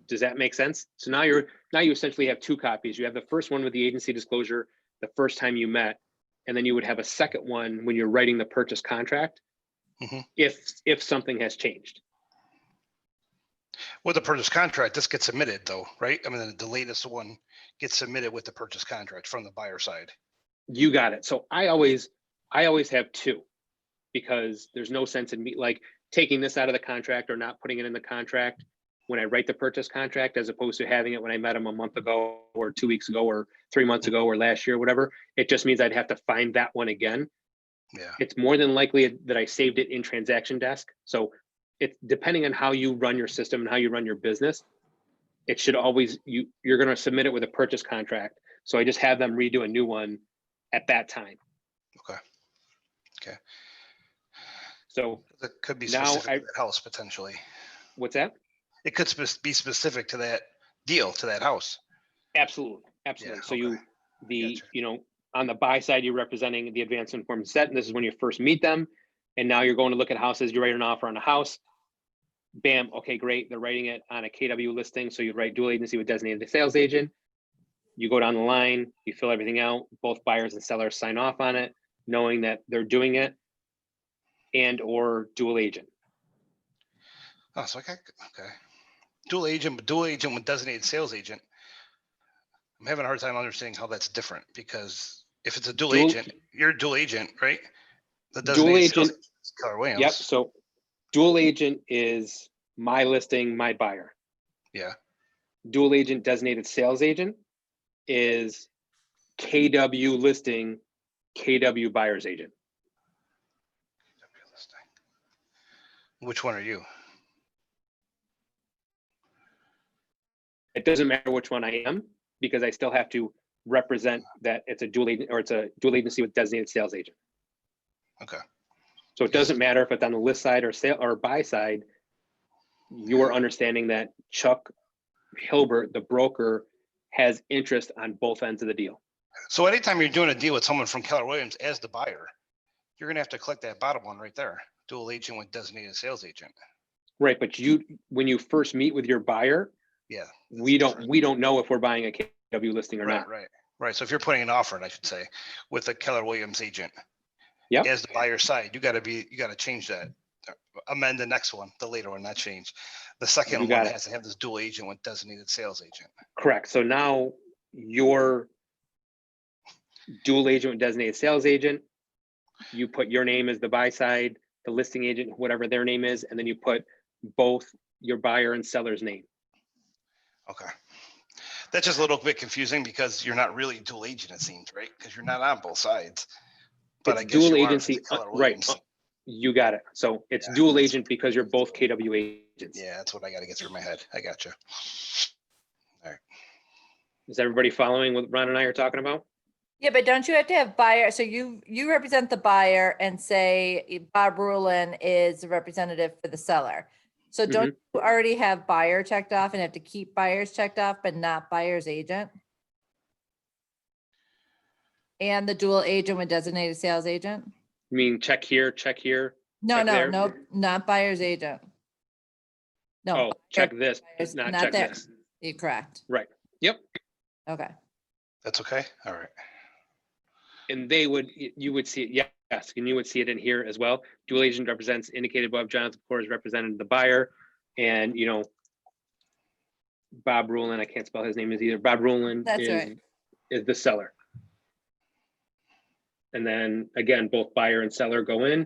Does that make sense? So now you essentially have two copies. You have the first one with the agency disclosure the first time you met, and then you would have a second one when you're writing the purchase contract, if something has changed. With the purchase contract, this gets submitted though, right? I mean, the latest one gets submitted with the purchase contract from the buyer side. You got it. So I always have two, because there's no sense in me like taking this out of the contract or not putting it in the contract when I write the purchase contract, as opposed to having it when I met him a month ago or 2 weeks ago or 3 months ago or last year, whatever. It just means I'd have to find that one again. Yeah. It's more than likely that I saved it in transaction desk. So it's depending on how you run your system and how you run your business, it should always, you're going to submit it with a purchase contract. So I just have them redo a new one at that time. Okay. So that could be now specific to that house potentially. What's that? It could be specific to that deal, to that house. Absolutely. Yeah, So okay. Gotcha. On the buy side, you're representing the advance informed consent, and this is when you first meet them. And now you're going to look at houses, you write an offer on a house. Bam, okay, great. They're writing it on a KW listing. So you'd write dual agency with designated sales agent. You go down the line, you fill everything out, both buyers and sellers sign off on it, knowing that they're doing it, and or dual agent. Oh, so okay. Dual agent with designated sales agent. I'm having a hard time understanding how that's different, because if it's a dual agent, you're a dual agent, right? The Dual agent is Keller Williams. Yep. So dual agent is my listing, my buyer. Yeah. Dual agent designated sales agent is KW listing, KW buyer's agent. Which one are you? It doesn't matter which one I am, because I still have to represent that it's a dual agent, or it's a dual agency with designated sales agent. Okay. So it doesn't matter if it's on the list side or sale or buy side. You're understanding that Chuck Hilbert, the broker, has interest on both ends of the deal. So anytime you're doing a deal with someone from Keller Williams as the buyer, you're gonna have to click that bottom one right there, dual agent with designated sales agent. Right, but when you first meet with your buyer, Yeah. we don't know if we're buying a KW listing or not. Right. So if you're putting an offer in, I should say, with a Keller Williams agent, Yep. as the buyer side, you gotta change that, amend the next one, the later one, not change. The second You one got it. has to have this dual agent with designated sales agent. Correct. So now your dual agent with designated sales agent, you put your name as the buy side, the listing agent, whatever their name is, and then you put both your buyer and seller's name. Okay. That's just a little bit confusing because you're not really dual agent, it seems, right? Because you're not on both sides. But It's I guess dual you are if it's agency, Keller right? Williams. You got it. So it's Yeah, dual that's- agent because you're both KW agents. Yeah, that's what I gotta get through my head. I got you. Is everybody following what Ron and I are talking about? Yeah, but don't you have to have buyer? So you represent the buyer and say Bob Rulin is a representative for the seller. So don't you already have buyer checked off and have to keep buyers checked off, but not buyer's agent? And the dual agent with designated sales agent? I mean, check here, check here. No, Check no, there. no, not buyer's agent. No. Oh, check this, buyer's- not not check there. this. You're correct. Right. Yep. Okay. That's okay? All right. And you would see it, yes, and you would see it in here as well. Dual agent represents indicated above. Jonathan Pecora is representing the buyer, and Bob Rulin, I can't spell his name is either. Bob Rulin That's right. is the seller. And then again, both buyer and seller go in.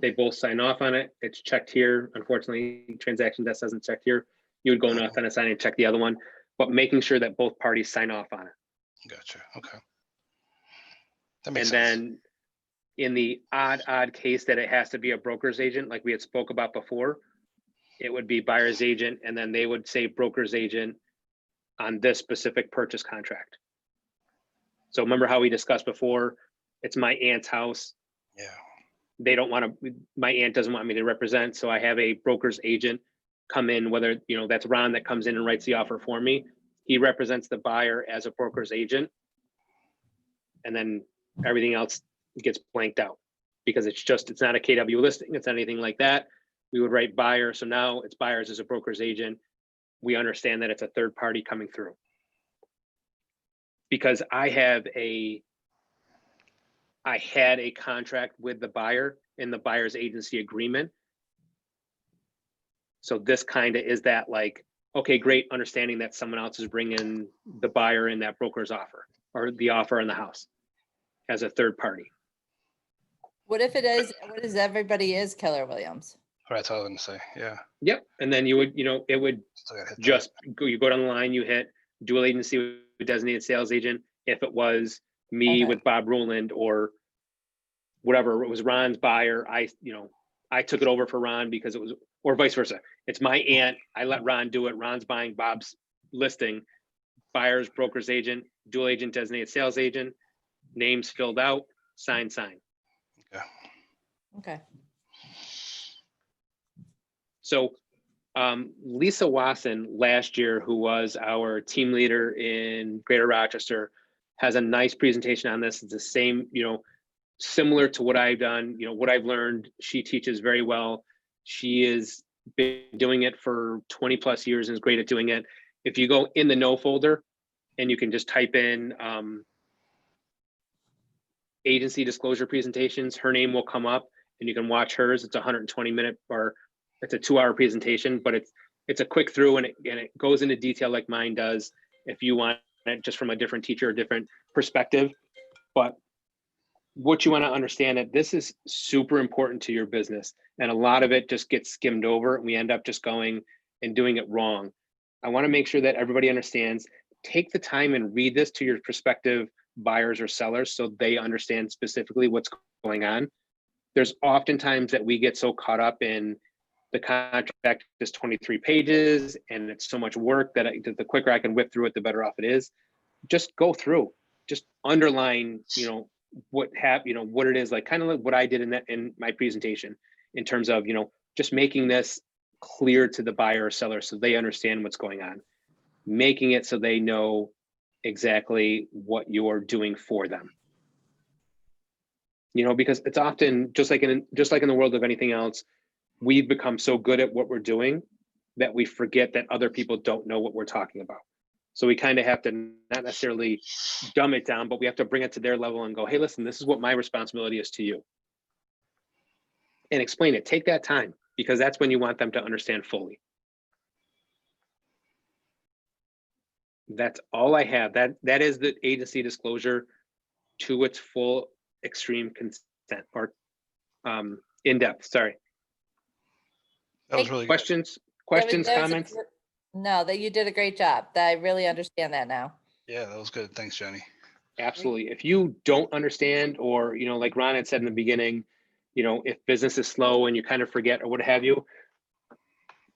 They both sign off on it. It's checked here. Unfortunately, transaction desk doesn't check here. You would go and authentic sign and check the other one, but making sure that both parties sign off on it. Gotcha. Okay. That makes And sense. then in the odd case that it has to be a broker's agent, like we had spoke about before, it would be buyer's agent, and then they would say broker's agent on this specific purchase contract. So remember how we discussed before, it's my aunt's house. Yeah. My aunt doesn't want me to represent, so I have a broker's agent come in, whether, that's Ron that comes in and writes the offer for me. He represents the buyer as a broker's agent. And then everything else gets blanked out because it's not a KW listing. It's not anything like that. We would write buyer. So now it's buyers as a broker's agent. We understand that it's a third party coming through. Because I had a contract with the buyer in the buyer's agency agreement. So this kind of is that like, okay, great, understanding that someone else is bringing the buyer in that broker's offer or the offer in the house as a third party. What if everybody is Keller Williams? That's all I was gonna say. Yeah. Yep. And then you would, it would Still gotta hit that. just you go down the line, you hit dual agency with designated sales agent. If it was me Okay. with Bob Ruland or whatever, it was Ron's buyer, I took it over for Ron because it was, or vice versa. It's my aunt. I let Ron do it. Ron's buying Bob's listing. Buyer's broker's agent, dual agent designated sales agent, names filled out, sign. Okay. So Lisa Wasson last year, who was our team leader in Greater Rochester, has a nice presentation on this. It's the same, similar to what I've done, what I've learned. She teaches very well. She has been doing it for 20 plus years and is great at doing it. If you go in the no folder and you can just type in agency disclosure presentations, her name will come up and you can watch hers. It's a 120-minute or it's a 2-hour presentation, but it's a quick through and it goes into detail like mine does if you want it just from a different teacher or different perspective. But what you want to understand that this is super important to your business, and a lot of it just gets skimmed over and we end up just going and doing it wrong. I want to make sure that everybody understands, take the time and read this to your prospective buyers or sellers so they understand specifically what's going on. There's oftentimes that we get so caught up in the contract is 23 pages and it's so much work that the quicker I can whip through it, the better off it is. Just go through, just underline, what it is, like kind of like what I did in my presentation in terms of, just making this clear to the buyer or seller so they understand what's going on, making it so they know exactly what you're doing for them. Because it's often just like in the world of anything else, we've become so good at what we're doing that we forget that other people don't know what we're talking about. So we kind of have to not necessarily dumb it down, but we have to bring it to their level and go, hey, listen, this is what my responsibility is to you. And explain it. Take that time, because that's when you want them to understand fully. That's all I have. That is the agency disclosure to its full extreme consent, or in-depth, sorry. That was really good. Questions, That was a comments? No, that you did a great job. That I really understand that now. Yeah, that was good. Thanks, Jenny. Absolutely. If you don't understand, or, like Ron had said in the beginning, if business is slow and you kind of forget or what have you,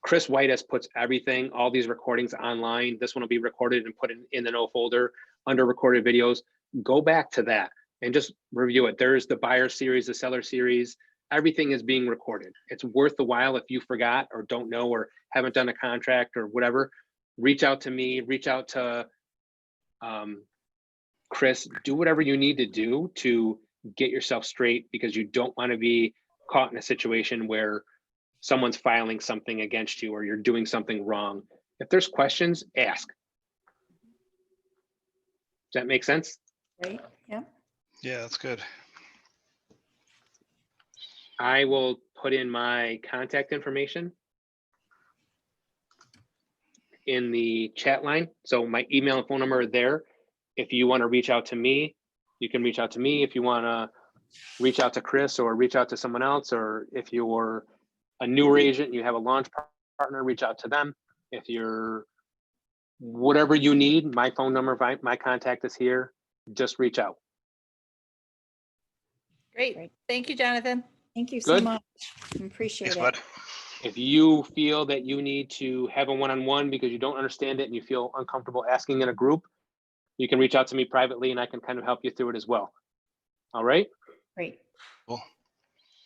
Chris White has puts everything, all these recordings online. This one will be recorded and put in the no folder under recorded videos. Go back to that and just review it. There's the buyer series, the seller series, everything is being recorded. It's worth the while. If you forgot or don't know or haven't done a contract or whatever, reach out to me, reach out to Chris, do whatever you need to do to get yourself straight, because you don't want to be caught in a situation where someone's filing something against you or you're doing something wrong. If there's questions, ask. Does that make sense? Right, yeah. Yeah, that's good. I will put in my contact information in the chat line. So my email and phone number are there. If you want to reach out to me, you can reach out to me. If you want to reach out to Chris or reach out to someone else, or if you're a newer agent, you have a launch partner, reach out to them. If you're whatever you need, my phone number, my contact is here. Just reach out. Great. Thank you, Jonathan. Thank you so Good. much. Appreciate Thanks, it. bud. If you feel that you need to have a one-on-one because you don't understand it and you feel uncomfortable asking in a group, you can reach out to me privately and I can kind of help you through it as well. All right. Great. Cool.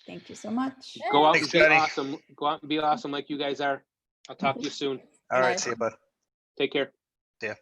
Thank you so much. Go out Thanks, and be Jenny. awesome. Go out and be awesome like you guys are. I'll talk to you soon. All right. Bye. See you, bud. Take care. Yeah.